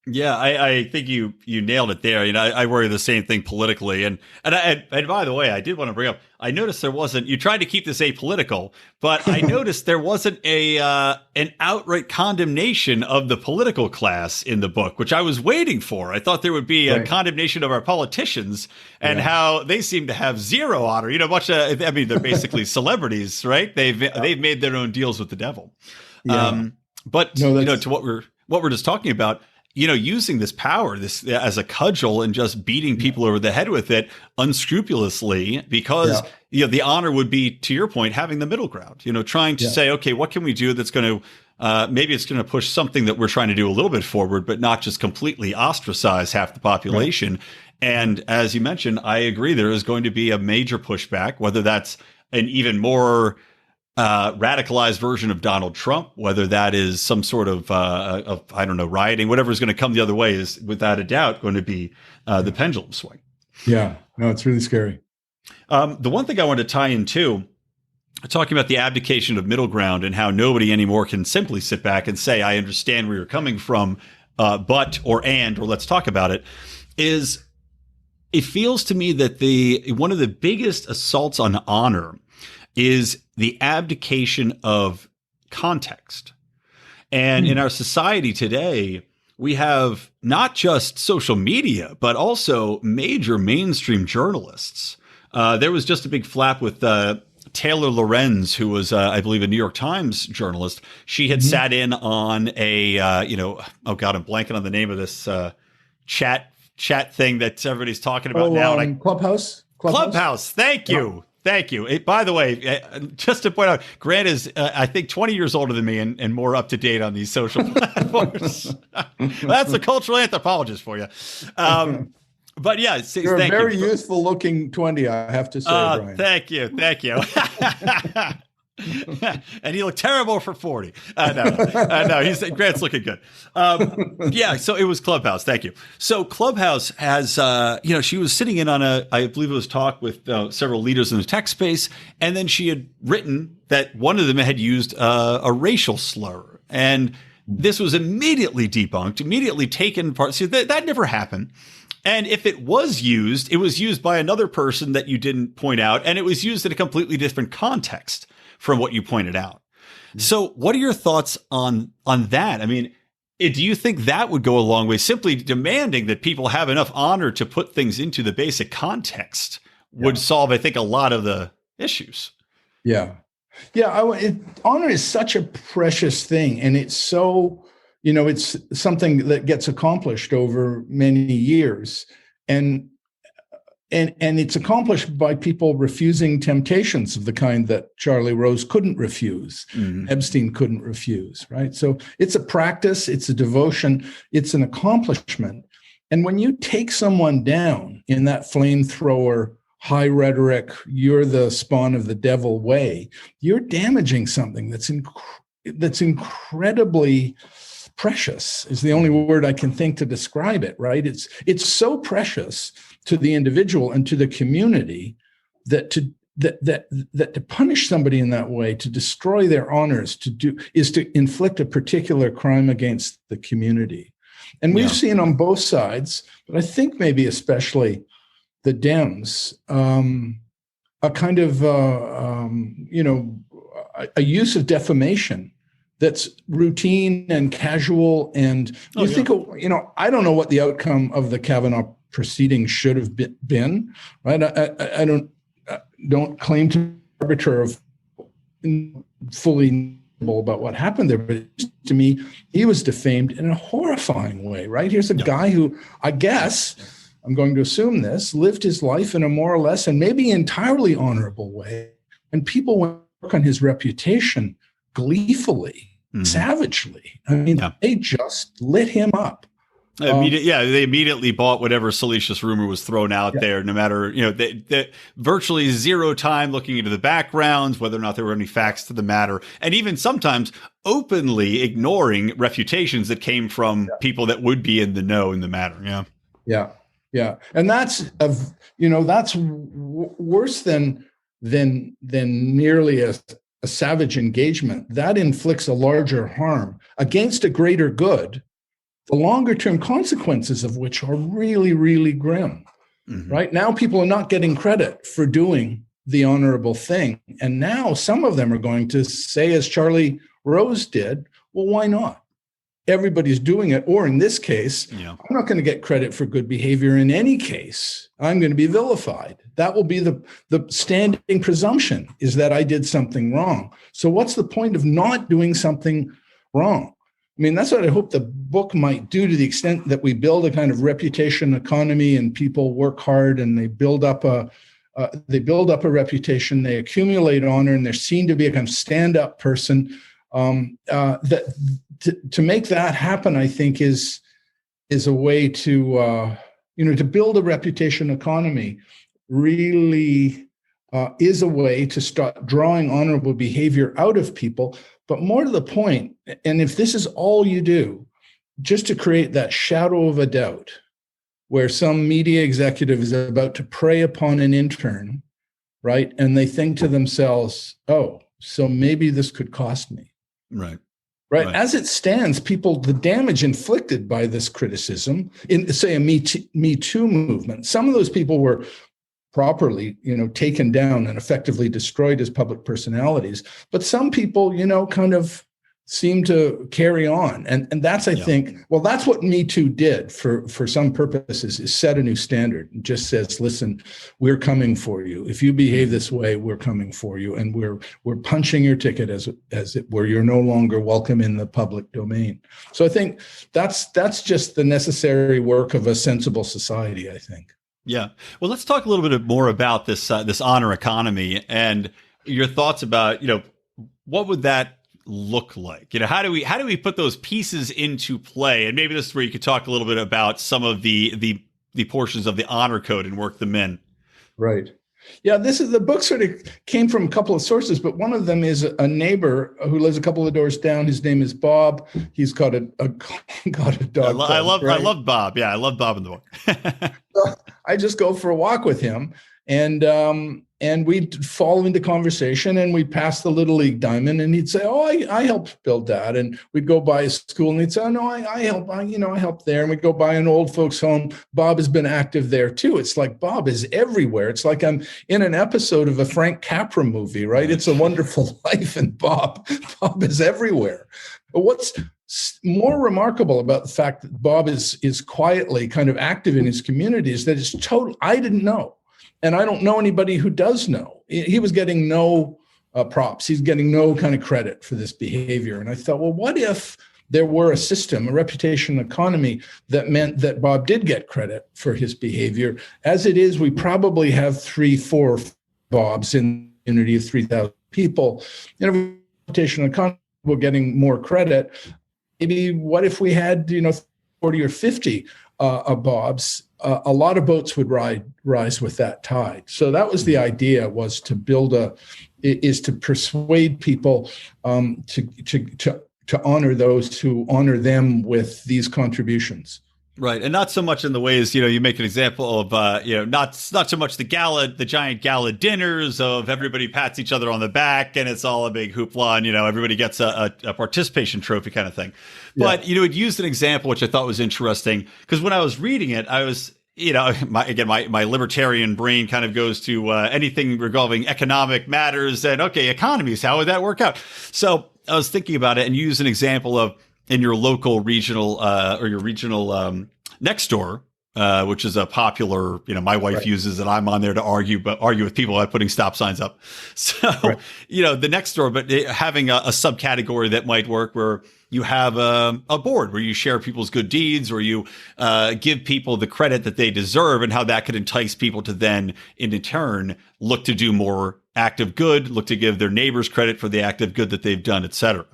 Yeah, I think you nailed it there. I worry the same thing politically. And by the way, I did want to bring up, I noticed there wasn't, you tried to keep this apolitical, but I noticed there wasn't an outright condemnation of the political class in the book, which I was waiting for. I thought there would be a condemnation of our politicians and how they seem to have zero honor. They're basically celebrities, right? They've made their own deals with the devil. To what we're just talking about, using this power, this as a cudgel, and just beating people over the head with it unscrupulously, because the honor would be, to your point, having the middle ground. Trying to say, okay, what can we do that's going to maybe it's going to push something that we're trying to do a little bit forward, but not just completely ostracize half the population. Right. And as you mentioned, I agree, there is going to be a major pushback, whether that's an even more radicalized version of Donald Trump, whether that is some sort of I don't know, rioting, whatever is going to come the other way, is without a doubt going to be the pendulum swing. Yeah, no, it's really scary. The one thing I want to tie in too, talking about the abdication of middle ground and how nobody anymore can simply sit back and say, I understand where you're coming from, or let's talk about it, is it feels to me that one of the biggest assaults on honor is the abdication of context. And in our society today, we have not just social media, but also major mainstream journalists. There was just a big flap with Taylor Lorenz, who was, I believe, a New York Times journalist. She had sat in on a, oh God, I'm blanking on the name of this chat thing that everybody's talking about now. Clubhouse. Thank you. Thank you. By the way, just to point out, Grant is, I think, 20 years older than me and more up to date on these social platforms. That's a cultural anthropologist for you. But yeah, you're a very youthful looking 20, I have to say, Brian. Thank you. And he looked terrible for 40. No, Grant's looking good. So it was Clubhouse. Thank you. So Clubhouse has, she was sitting in on I believe it was talk with several leaders in the tech space. And then she had written that one of them had used a racial slur. And this was immediately debunked, immediately taken apart. So that never happened. And if it was used by another person that you didn't point out. And it was used in a completely different context from what you pointed out. So what are your thoughts on that? I mean, do you think that would go a long way? Simply demanding that people have enough honor to put things into the basic context would solve, I think, a lot of the issues. Yeah. Honor is such a precious thing. And it's so, it's something that gets accomplished over many years. And it's accomplished by people refusing temptations of the kind that Charlie Rose couldn't refuse, Epstein couldn't refuse, right? So it's a practice, it's a devotion, it's an accomplishment. And when you take someone down in that flamethrower high rhetoric, you're the spawn of the devil way, you're damaging something that's incredibly precious, is the only word I can think to describe it, right? It's so precious to the individual and to the community that to punish somebody in that way, to destroy their honors, is to inflict a particular crime against the community. And we've seen on both sides, but I think maybe especially the Dems, a kind of a use of defamation that's routine and casual. And think, I don't know what the outcome of the Kavanaugh proceedings should have been, right? I don't claim to be arbiter of fully about what happened there, but to me, he was defamed in a horrifying way, right? Here's a guy who, I guess, I'm going to assume this, lived his life in a more or less and maybe entirely honorable way, and people went to work on his reputation gleefully, savagely. I mean, they just lit him up. They immediately bought whatever salacious rumor was thrown out there, no matter, they virtually zero time looking into the backgrounds, whether or not there were any facts to the matter, and even sometimes openly ignoring refutations that came from people that would be in the know in the matter. Yeah. And that's worse than merely a savage engagement. That inflicts a larger harm against a greater good, the longer term consequences of which are really, really grim. Right now, people are not getting credit for doing the honorable thing. And now some of them are going to say, as Charlie Rose did, well, why not? Everybody's doing it. Or in this case, I'm not going to get credit for good behavior in any case. I'm going to be vilified. That will be the standing presumption, is that I did something wrong. So what's the point of not doing something wrong? I mean, that's what I hope the book might do, to the extent that we build a kind of reputation economy and people work hard and they build up a reputation, they accumulate honor, and they're seen to be a kind of stand-up person. That to make that happen, I think is a way to to build a reputation economy. Really is a way to start drawing honorable behavior out of people. But more to the point, and if this is all you do, just to create that shadow of a doubt where some media executive is about to prey upon an intern, right? And they think to themselves, oh, so maybe this could cost me. Right. As it stands, the damage inflicted by this criticism in, say, a Me Too movement, some of those people were properly, taken down and effectively destroyed as public personalities. But some people, kind of seem to carry on. And that's, I think, well, that's what Me Too did for some purposes, is set a new standard. It just says, listen, we're coming for you. If you behave this way, we're coming for you. And we're punching your ticket as it were. You're no longer welcome in the public domain. So I think that's just the necessary work of a sensible society, I think. Yeah. Well, let's talk a little bit more about this honor economy and your thoughts about, what would that look like? How do we put those pieces into play? And maybe this is where you could talk a little bit about some of the portions of the honor code and work them in. Right. Yeah, the book sort of came from a couple of sources, but one of them is a neighbor who lives a couple of doors down. His name is Bob. He's got a dog. I love Bob. Yeah, I love Bob in the book. So I just go for a walk with him, and we'd fall into conversation, and we'd pass the Little League diamond, and he'd say, "Oh, I helped build that." And we'd go by a school, and he'd say, "Oh no, I helped there." And we'd go by an old folks' home. Bob has been active there too. It's like Bob is everywhere. It's like I'm in an episode of a Frank Capra movie, right? It's a Wonderful Life, and Bob is everywhere. But what's more remarkable about the fact that Bob is quietly kind of active in his community is that it's total. I didn't know. And I don't know anybody who does know. He was getting no props. He's getting no kind of credit for this behavior. And I thought, well, what if there were a system, a reputation economy that meant that Bob did get credit for his behavior? As it is, we probably have 3-4 Bobs in a community of 3,000 people. In a reputation economy, we're getting more credit. Maybe what if we had, 40 or 50 bobs, a lot of boats would rise with that tide. So that was the idea, was to build is to persuade people to honor those who honor them with these contributions. Right. And not so much in the ways, you make an example of, not so much the giant gala dinners of everybody pats each other on the back and it's all a big hoopla and, everybody gets a participation trophy kind of thing. Yeah. But, it used an example, which I thought was interesting, because when I was reading it, I was, my libertarian brain kind of goes to anything revolving economic matters and, okay, economies, how would that work out? So I was thinking about it and use an example of, in your local regional or your regional next door, which is a popular, my wife uses, and I'm on there to argue with people by putting stop signs up. So, the next door, but having a subcategory that might work where you have a board where you share people's good deeds or you give people the credit that they deserve, and how that could entice people to then, in turn, look to do more active good, look to give their neighbors credit for the active good that they've done, et cetera.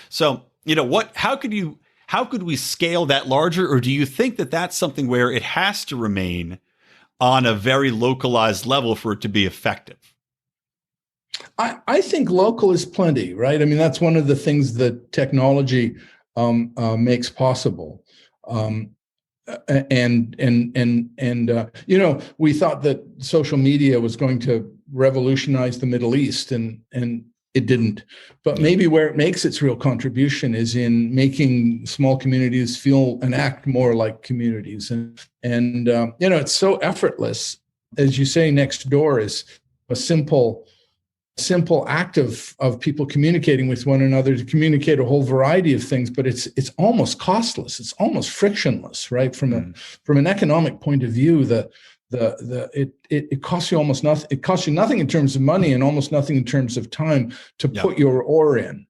So, how could we scale that larger? Or do you think that that's something where it has to remain on a very localized level for it to be effective? I think local is plenty, right? I mean, that's one of the things that technology makes possible. And we thought that social media was going to revolutionize the Middle East, and it didn't. But maybe where it makes its real contribution is in making small communities feel and act more like communities. And it's so effortless. As you say, next door is a simple act of people communicating with one another to communicate a whole variety of things, but it's almost costless. It's almost frictionless, right? From an economic point of view, it costs you almost nothing. It costs you nothing in terms of money and almost nothing in terms of time to put your oar in.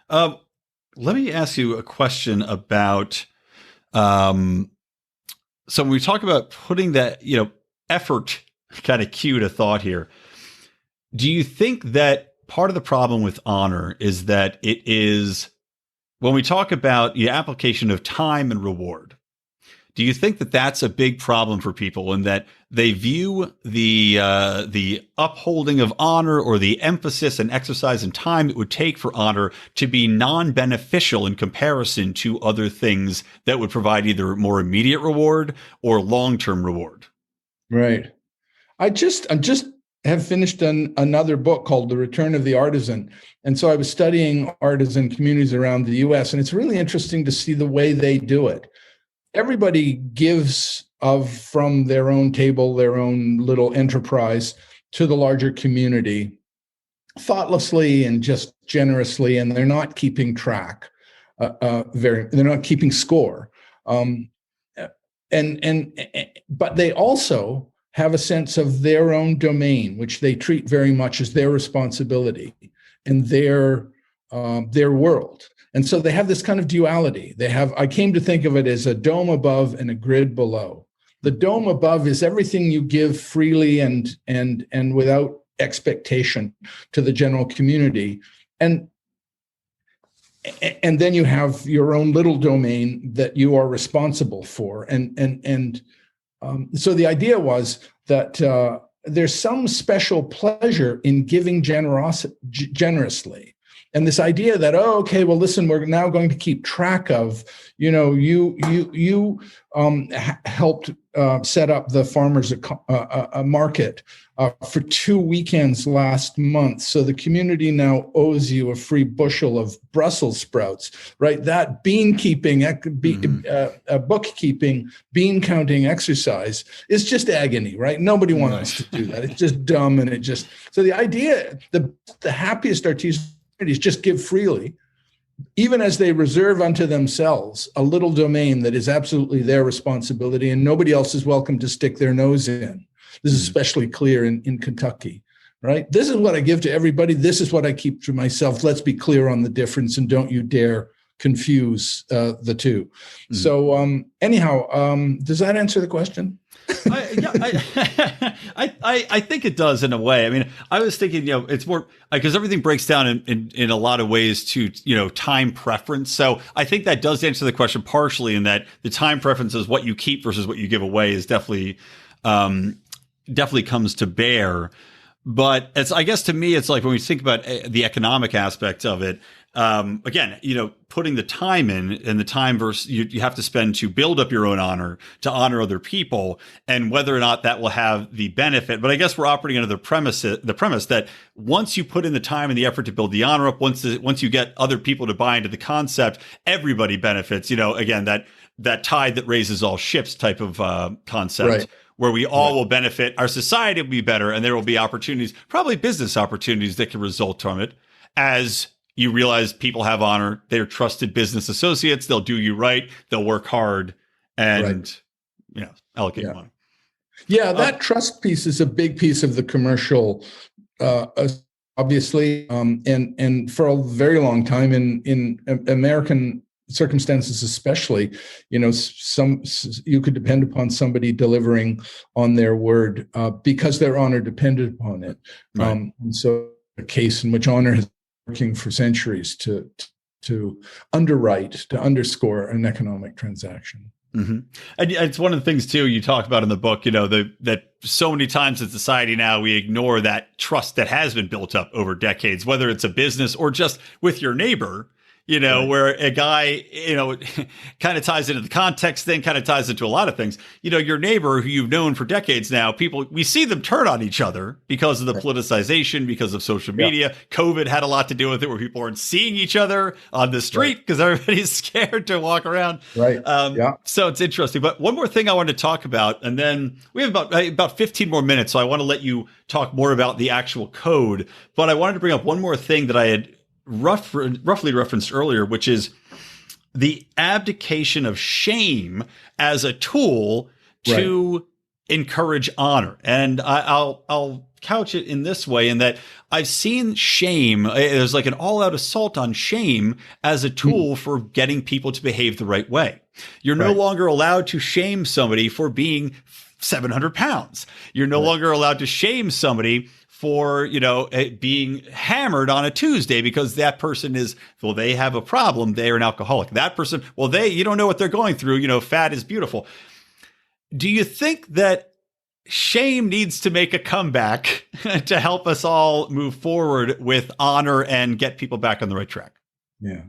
Let me ask you a question about, so when we talk about putting that, effort, kind of cue to thought here, do you think that part of the problem with honor is that it is, when we talk about the application of time and reward, do you think that that's a big problem for people, and that they view the upholding of honor or the emphasis and exercise and time it would take for honor to be non-beneficial in comparison to other things that would provide either more immediate reward or long-term reward? Right. I just have finished another book called The Return of the Artisan. And so I was studying artisan communities around the US, and it's really interesting to see the way they do it. Everybody gives from their own table, their own little enterprise, to the larger community thoughtlessly and just generously, and they're not keeping track. They're not keeping score. But they also have a sense of their own domain, which they treat very much as their responsibility and their world. And so they have this kind of duality. I came to think of it as a dome above and a grid below. The dome above is everything you give freely and without expectation to the general community. And then you have your own little domain that you are responsible for. So the idea was that there's some special pleasure in giving generously. And this idea that, listen, we're now going to keep track of, you helped set up the farmers market for 2 weekends last month. So the community now owes you a free bushel of Brussels sprouts, right? That bookkeeping, bean counting exercise is just agony, right? Nobody wants us to do that. It's just dumb. And so the idea, the happiest artisans just give freely, even as they reserve unto themselves a little domain that is absolutely their responsibility, and nobody else is welcome to stick their nose in. This is especially clear in Kentucky, right? This is what I give to everybody. This is what I keep to myself. Let's be clear on the difference, and don't you dare confuse the two. So anyhow, does that answer the question? I think it does in a way. I mean, I was thinking, it's more because everything breaks down in a lot of ways to, time preference. So I think that does answer the question partially in that the time preference is what you keep versus what you give away is definitely comes to bear. But I guess to me, it's like when we think about the economic aspect of it, again, putting the time in and the time versus you have to spend to build up your own honor, to honor other people, and whether or not that will have the benefit. But I guess we're operating under the premise that once you put in the time and the effort to build the honor up, once you get other people to buy into the concept, everybody benefits. Again, that tide that raises all ships type of concept. Right. Where we all will benefit, our society will be better, and there will be opportunities, probably business opportunities that can result from it. As you realize people have honor, they're trusted business associates, they'll do you right, they'll work hard, and allocate money. Yeah, that trust piece is a big piece of the commercial, obviously, and for a very long time in American circumstances, especially, you could depend upon somebody delivering on their word because their honor depended upon it. Right. And so a case in which honor has been working for centuries to underwrite, to underscore an economic transaction. Mm-hmm. And it's one of the things too you talk about in the book, that so many times in society now we ignore that trust that has been built up over decades, whether it's a business or just with your neighbor. Right. Where a guy, kind of ties into the context thing, kind of ties into a lot of things. Your neighbor who you've known for decades now, we see them turn on each other because of the politicization, because of social media. Yeah. COVID had a lot to do with it, where people aren't seeing each other on the street because everybody's scared to walk around. Right. So it's interesting. But one more thing I wanted to talk about, and then we have about 15 more minutes. So I want to let you talk more about the actual code. But I wanted to bring up one more thing that I had roughly referenced earlier, which is the abdication of shame as a tool to encourage honor. And I'll couch it in this way, in that I've seen shame, there's like an all-out assault on shame as a tool for getting people to behave the right way. You're no longer allowed to shame somebody for being 700 pounds. You're no longer allowed to shame somebody for, being hammered on a Tuesday because that person they have a problem. They are an alcoholic. That person, you don't know what they're going through. Fat is beautiful. Do you think that shame needs to make a comeback to help us all move forward with honor and get people back on the right track? Yeah.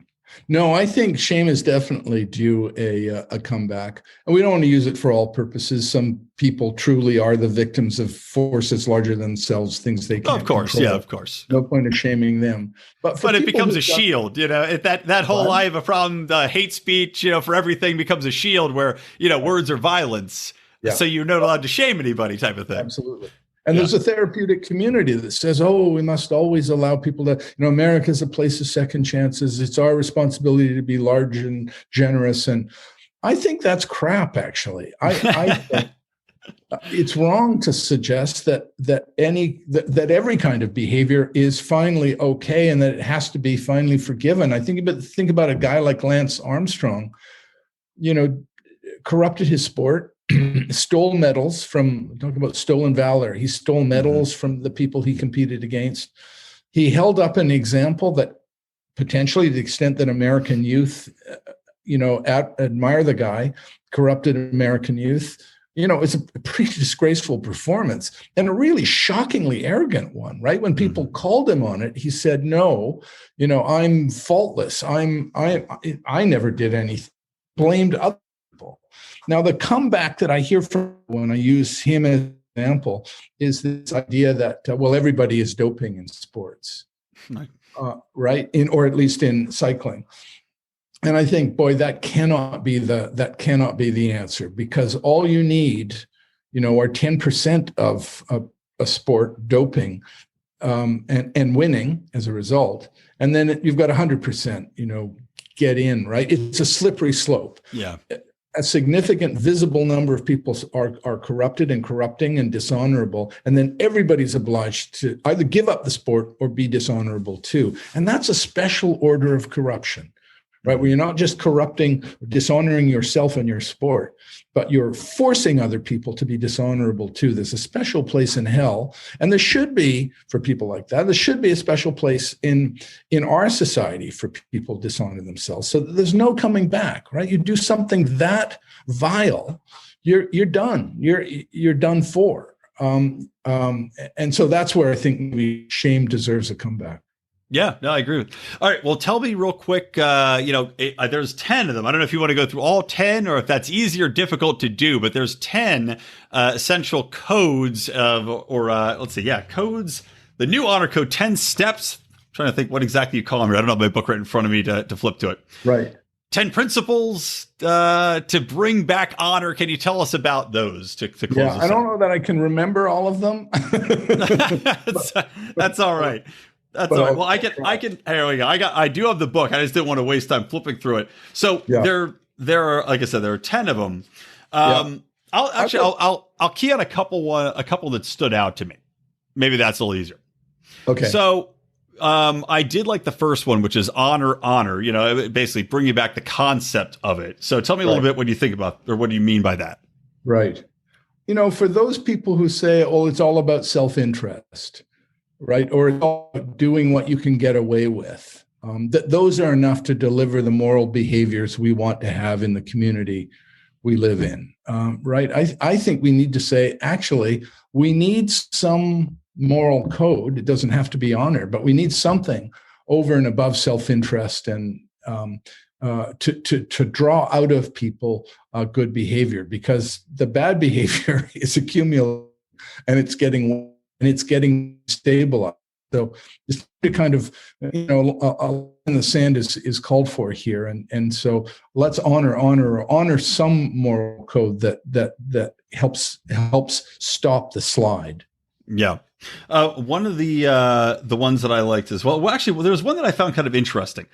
No, I think shame is definitely due a comeback. And we don't want to use it for all purposes. Some people truly are the victims of forces larger than themselves, things they can't control. Yeah, of course. No point of shaming them. But it becomes a shield, that whole I have a problem, hate speech, for everything becomes a shield where, words are violence. Yeah. So you're not allowed to shame anybody type of thing. Absolutely. And there's a therapeutic community that says, we must always allow people to, America is a place of second chances. It's our responsibility to be large and generous. And I think that's crap, actually. I think it's wrong to suggest that every kind of behavior is finally okay and that it has to be finally forgiven. I think about a guy like Lance Armstrong, corrupted his sport. Stole medals talking about stolen valor. He stole medals from the people he competed against. He held up an example that potentially, to the extent that American youth, admire the guy, corrupted American youth, it's a pretty disgraceful performance and a really shockingly arrogant one, right? When people called him on it, he said, no, I'm faultless. I never did anything. Blamed other people. Now, the comeback that I hear from when I use him as an example is this idea that, everybody is doping in sports, right? Or at least in cycling. And I think, that cannot be the answer, because all you need, are 10% of a sport doping and winning as a result. And then you've got 100%, get in, right? It's a slippery slope. Yeah. A significant visible number of people are corrupted and corrupting and dishonorable. And then everybody's obliged to either give up the sport or be dishonorable too. And that's a special order of corruption, right? Where you're not just corrupting, dishonoring yourself and your sport, but you're forcing other people to be dishonorable too. There's a special place in hell, and there should be for people like that. There should be a special place in our society for people dishonoring themselves. So there's no coming back, right? You do something that vile, you're done. You're done for. And so that's where I think shame deserves a comeback. Yeah, no, I agree with. All right, well, tell me real quick. There's 10 of them. I don't know if you want to go through all 10 or if that's easy or difficult to do, but there's 10 essential codes codes. The new honor code, 10 steps. I'm trying to think what exactly you call them here. I don't have my book right in front of me to flip to it. Right. 10 principles to bring back honor. Can you tell us about those to close Yeah, this I don't know that I can remember all of them. That's all right. That's all right. Well, I can. Here we go. I do have the book. I just didn't want to waste time flipping through it. So there are, like I said, there are 10 of them. I'll key on a couple that stood out to me. Maybe that's a little easier. Okay. So I did like the first one, which is honor. Basically bringing back the concept of it. So tell me a little bit what you think about, or what do you mean by that? Right. For those people who say, "Oh, it's all about self-interest," right? Or it's all about doing what you can get away with. Those are enough to deliver the moral behaviors we want to have in the community we live in, right? I think we need to say, actually, we need some moral code. It doesn't have to be honor, but we need something over and above self-interest and to draw out of people good behavior, because the bad behavior is accumulating and it's getting stabilized. So it's kind of, in the sand is called for here. And so let's honor some moral code that helps stop the slide. Yeah. One of the ones that I liked as well. Well, actually, there was one that I found kind of interesting,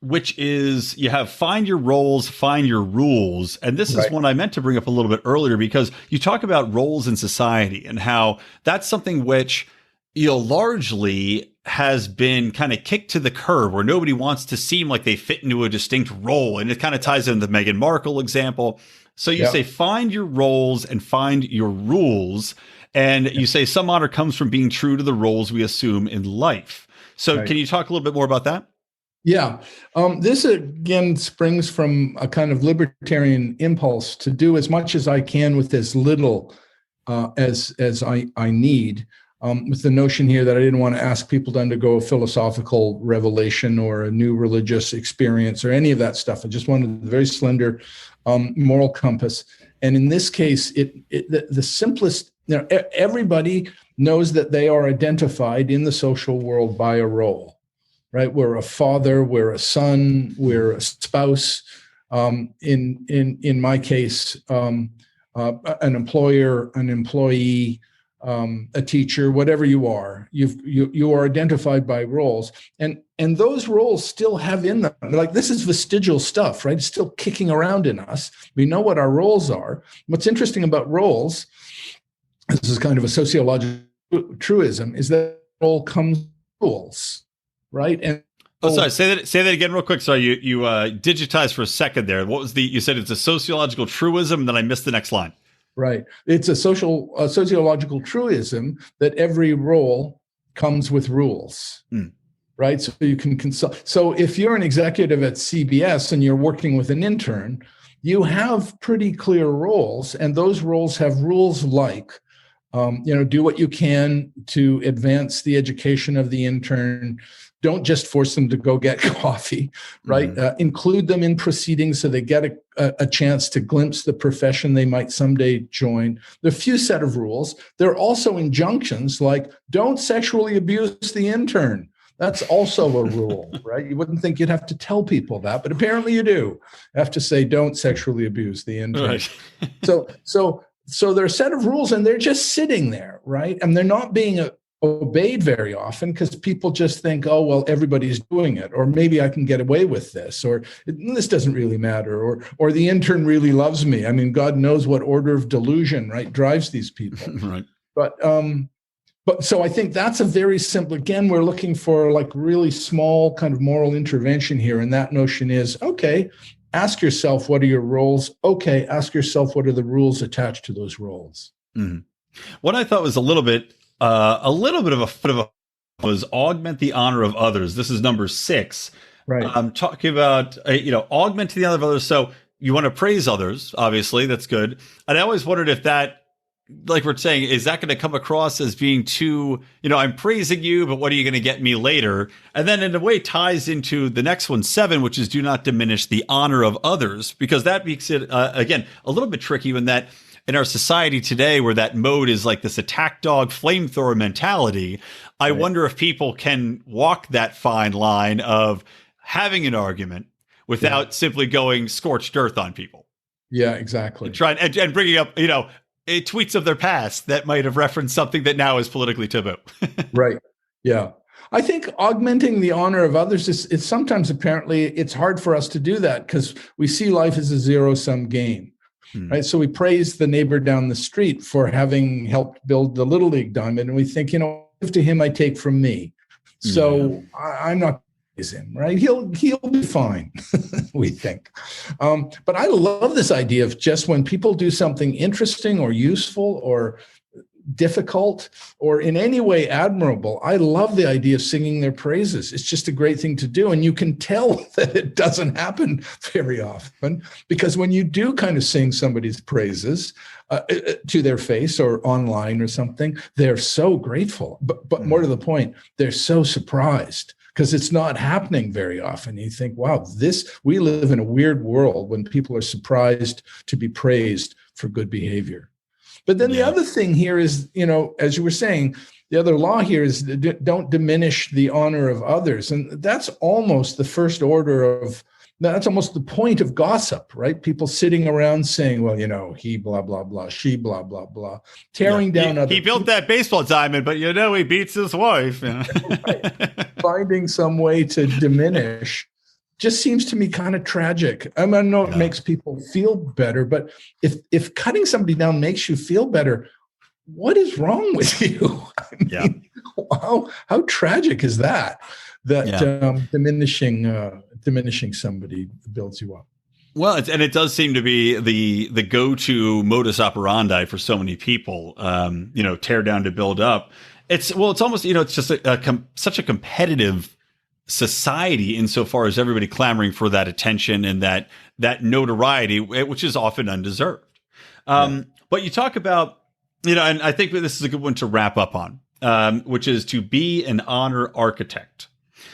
which is you have find your roles, find your rules. And this is one I meant to bring up a little bit earlier, because you talk about roles in society and how that's something which, largely has been kind of kicked to the curb, where nobody wants to seem like they fit into a distinct role. And it kind of ties into the Meghan Markle example. So you say, find your roles and find your rules. And you say some honor comes from being true to the roles we assume in life. So can you talk a little bit more about that? Yeah. This, again, springs from a kind of libertarian impulse to do as much as I can with as little as I need, with the notion here that I didn't want to ask people to undergo a philosophical revelation or a new religious experience or any of that stuff. I just wanted a very slender moral compass. And in this case, the simplest, everybody knows that they are identified in the social world by a role. Right, we're a father, we're a son, we're a spouse. In my case, an employer, an employee, a teacher, whatever you are, you are identified by roles, and those roles still have in them, like, this is vestigial stuff, right? It's still kicking around in us. We know what our roles are. What's interesting about roles, this is kind of a sociological truism, is that role comes with rules. Right. And sorry, say that again real quick. Sorry, you digitized for a second there. What was you said it's a sociological truism, and then I missed the next line. Right. It's a sociological truism that every role comes with rules. Right. So you can consult. So if you're an executive at CBS and you're working with an intern, you have pretty clear roles, and those roles have rules like, do what you can to advance the education of the intern. Don't just force them to go get coffee, right? Include them in proceedings so they get a chance to glimpse the profession they might someday join. There are a few set of rules. There are also injunctions like, don't sexually abuse the intern. That's also a rule, right? You wouldn't think you'd have to tell people that, but apparently you do. You have to say, don't sexually abuse the intern. Right. So there are a set of rules, and they're just sitting there, right? And they're not being obeyed very often because people just think, oh, well, everybody's doing it, or maybe I can get away with this, or this doesn't really matter, or the intern really loves me. I mean, God knows what order of delusion, right, drives these people. Right. But But so I think that's a very simple, again, we're looking for like really small kind of moral intervention here. And that notion is, okay, ask yourself, what are your roles? Okay, ask yourself, what are the rules attached to those roles? Mm-hmm. What I thought was a little bit of a was augment the honor of others. This is number 6. Right. I'm talking about, augment the honor of others. So you want to praise others, obviously, that's good. And I always wondered if that, like we're saying, is that going to come across as being too, I'm praising you, but what are you going to get me later? And then in a way ties into the next one, 7, which is do not diminish the honor of others, because that makes it, again, a little bit tricky when that in our society today, where that mode is like this attack dog flamethrower mentality. I wonder if people can walk that fine line of having an argument without simply going scorched earth on people. Yeah, exactly. And bringing up, tweets of their past that might have referenced something that now is politically taboo. Right. Yeah. I think augmenting the honor of others is sometimes apparently it's hard for us to do that because we see life as a zero-sum game, right? So we praise the neighbor down the street for having helped build the Little League diamond. And we think, give to him, I take from me. So I'm not him, right? He'll be fine, we think. But I love this idea of just when people do something interesting or useful or difficult or in any way admirable, I love the idea of singing their praises. It's just a great thing to do. And you can tell that it doesn't happen very often because when you do kind of sing somebody's praises to their face or online or something, they're so grateful. But more to the point, they're so surprised because it's not happening very often. You think, wow, we live in a weird world when people are surprised to be praised for good behavior. But then the other thing here is, as you were saying, the other law here is don't diminish the honor of others. And that's almost the first order that's almost the point of gossip, right? People sitting around saying, well, he blah, blah, blah, she blah, blah, blah, tearing down other He built that baseball diamond, but he beats his wife. Right. Finding some way to diminish just seems to me kind of tragic. I know it makes people feel better, but if cutting somebody down makes you feel better, what is wrong with you? How tragic is that? Diminishing somebody builds you up. Well, it does seem to be the go-to modus operandi for so many people. Tear down to build up. It's almost it's just such a competitive society insofar as everybody clamoring for that attention and that notoriety, which is often undeserved. But you talk about, and I think that this is a good one to wrap up on, which is to be an honor architect.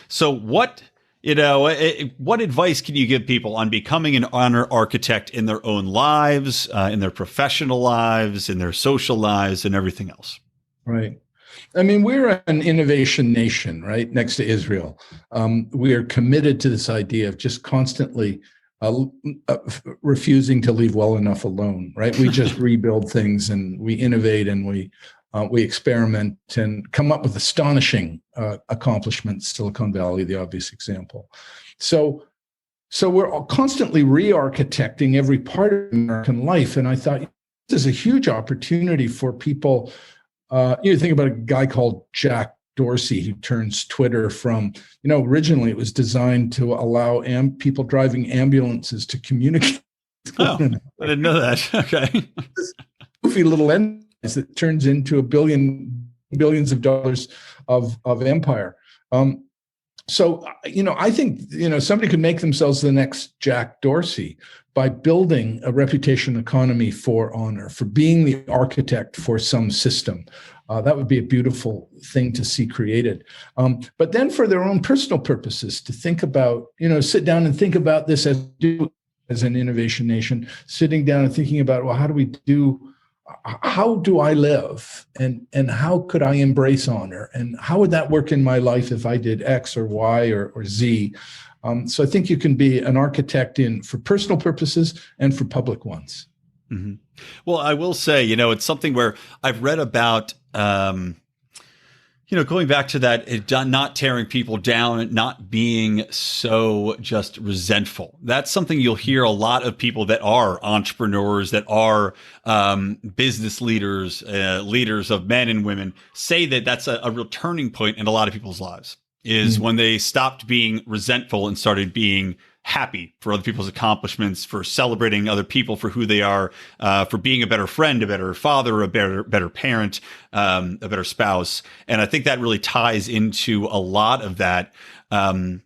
So what advice can you give people on becoming an honor architect in their own lives, in their professional lives, in their social lives, and everything else? Right. I mean, we're an innovation nation, right, next to Israel. We are committed to this idea of just constantly refusing to leave well enough alone, right? We just rebuild things and we innovate and we experiment and come up with astonishing accomplishments. Silicon Valley, the obvious example. So we're constantly re-architecting every part of American life. And I thought this is a huge opportunity for people. You think about a guy called Jack Dorsey who turns Twitter from, originally it was designed to allow people driving ambulances to communicate. Oh, I didn't know that. Okay. This goofy little enterprise that turns into billions of dollars of empire. So, I think, somebody could make themselves the next Jack Dorsey by building a reputation economy for honor, for being the architect for some system. That would be a beautiful thing to see created. But then for their own personal purposes, to think about, sit down and think about this as an innovation nation, sitting down and thinking about, well, how do I live and how could I embrace honor? And how would that work in my life if I did X or Y or Z? So I think you can be an architect for personal purposes and for public ones. Mm-hmm. Well, I will say, it's something where I've read about, Going back to that, not tearing people down, not being so just resentful. That's something you'll hear a lot of people that are entrepreneurs, that are business leaders, leaders of men and women, say that that's a real turning point in a lot of people's lives, is when they stopped being resentful and started being happy for other people's accomplishments, for celebrating other people for who they are, for being a better friend, a better father, a better parent, a better spouse. And I think that really ties into a lot of that. And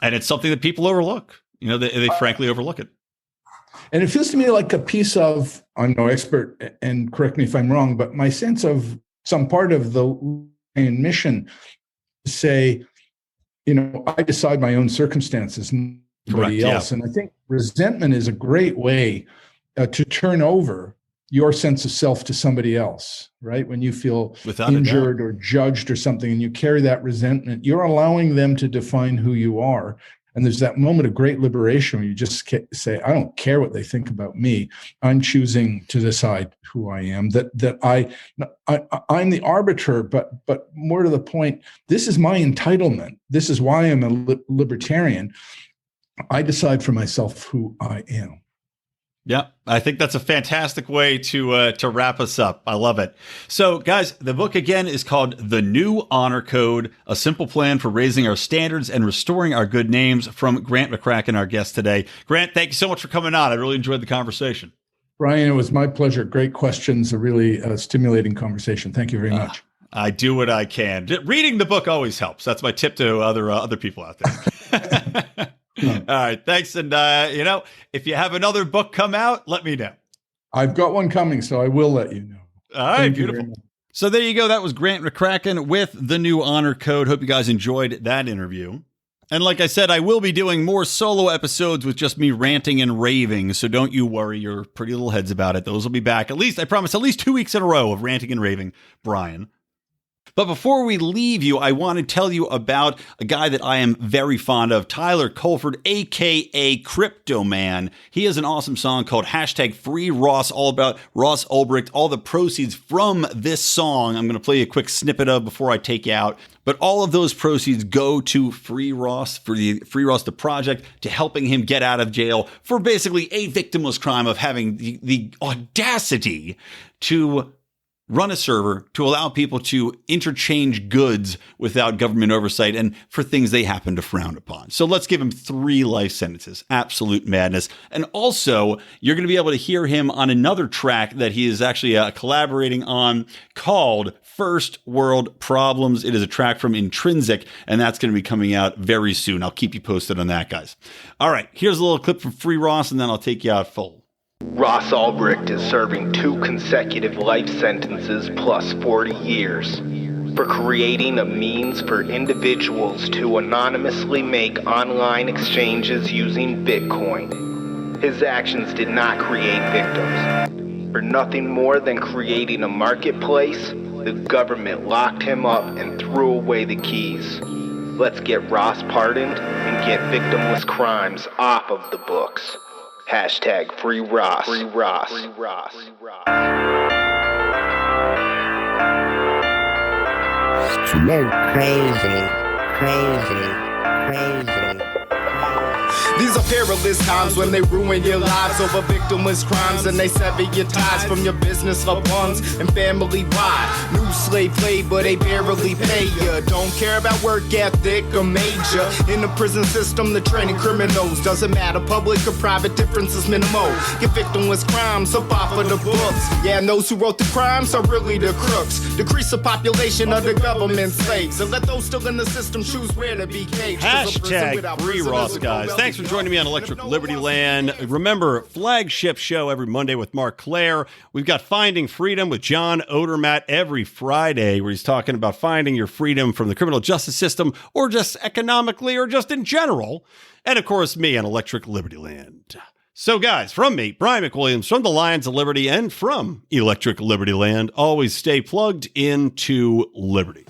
it's something that people overlook. They frankly overlook it. And it feels to me like a piece of, I'm no expert, and correct me if I'm wrong, but my sense of some part of the mission to say, I decide my own circumstances. Anybody else. Yeah. And I think resentment is a great way to turn over your sense of self to somebody else, right? When you feel injured or judged or something and you carry that resentment, you're allowing them to define who you are. And there's that moment of great liberation where you just say, I don't care what they think about me. I'm choosing to decide who I am, that I'm the arbiter, but more to the point, this is my entitlement. This is why I'm a libertarian. I decide for myself who I am. Yeah, I think that's a fantastic way to wrap us up. I love it. So, guys, the book again is called The New Honor Code: A Simple Plan for Raising Our Standards and Restoring Our Good Names, from Grant McCracken, our guest today. Grant, thank you so much for coming on. I really enjoyed the conversation. Brian, it was my pleasure. Great questions, a really stimulating conversation. Thank you very much. I do what I can. Reading the book always helps. That's my tip to other people out there. All right. Thanks. And, if you have another book come out, let me know. I've got one coming, so I will let you know. All right. Beautiful. So there you go. That was Grant McCracken with The New Honor Code. Hope you guys enjoyed that interview. And like I said, I will be doing more solo episodes with just me ranting and raving. So don't you worry your pretty little heads about it. Those will be back. I promise, at least 2 weeks in a row of ranting and raving, Brian. But before we leave you, I want to tell you about a guy that I am very fond of, Tyler Colford, a.k.a. Crypto Man. He has an awesome song called #FreeRoss, all about Ross Ulbricht. All the proceeds from this song, I'm going to play you a quick snippet of before I take you out. But all of those proceeds go to Free Ross, for the Free Ross, the project, to helping him get out of jail for basically a victimless crime of having the audacity to run a server to allow people to interchange goods without government oversight and for things they happen to frown upon. So let's give him 3 life sentences. Absolute madness. And also, you're going to be able to hear him on another track that he is actually collaborating on called First World Problems. It is a track from Intrinsic, and that's going to be coming out very soon. I'll keep you posted on that, guys. All right, here's a little clip from Free Ross, and then I'll take you out full. Ross Ulbricht is serving 2 consecutive life sentences plus 40 years for creating a means for individuals to anonymously make online exchanges using Bitcoin. His actions did not create victims. For nothing more than creating a marketplace, the government locked him up and threw away the keys. Let's get Ross pardoned and get victimless crimes off of the books. #Free Ross. Free Ross. Free Ross. Free Ross. Crazy. These are perilous times when they ruin your lives over victimless crimes, and they sever your ties from your business, loved ones, and family. Why? New slave labor, they barely pay ya. Don't care about work ethic or major. In the prison system, the training criminals. Doesn't matter, public or private, difference is minimal. Your victimless crimes up off of the books. Yeah, and those who wrote the crimes are really the crooks. Decrease the population of the government slaves, and let those still in the system choose where to be caged. #Free Ross, guys. Thanks for joining me on Electric Libertyland. Remember, flagship show every Monday with Mark Claire. We've got Finding Freedom with John Odermatt every Friday, where he's talking about finding your freedom from the criminal justice system, or just economically, or just in general. And of course, me on Electric Libertyland. So guys, from me, Brian McWilliams, from the Lions of Liberty and from Electric Libertyland, always stay plugged into Liberty.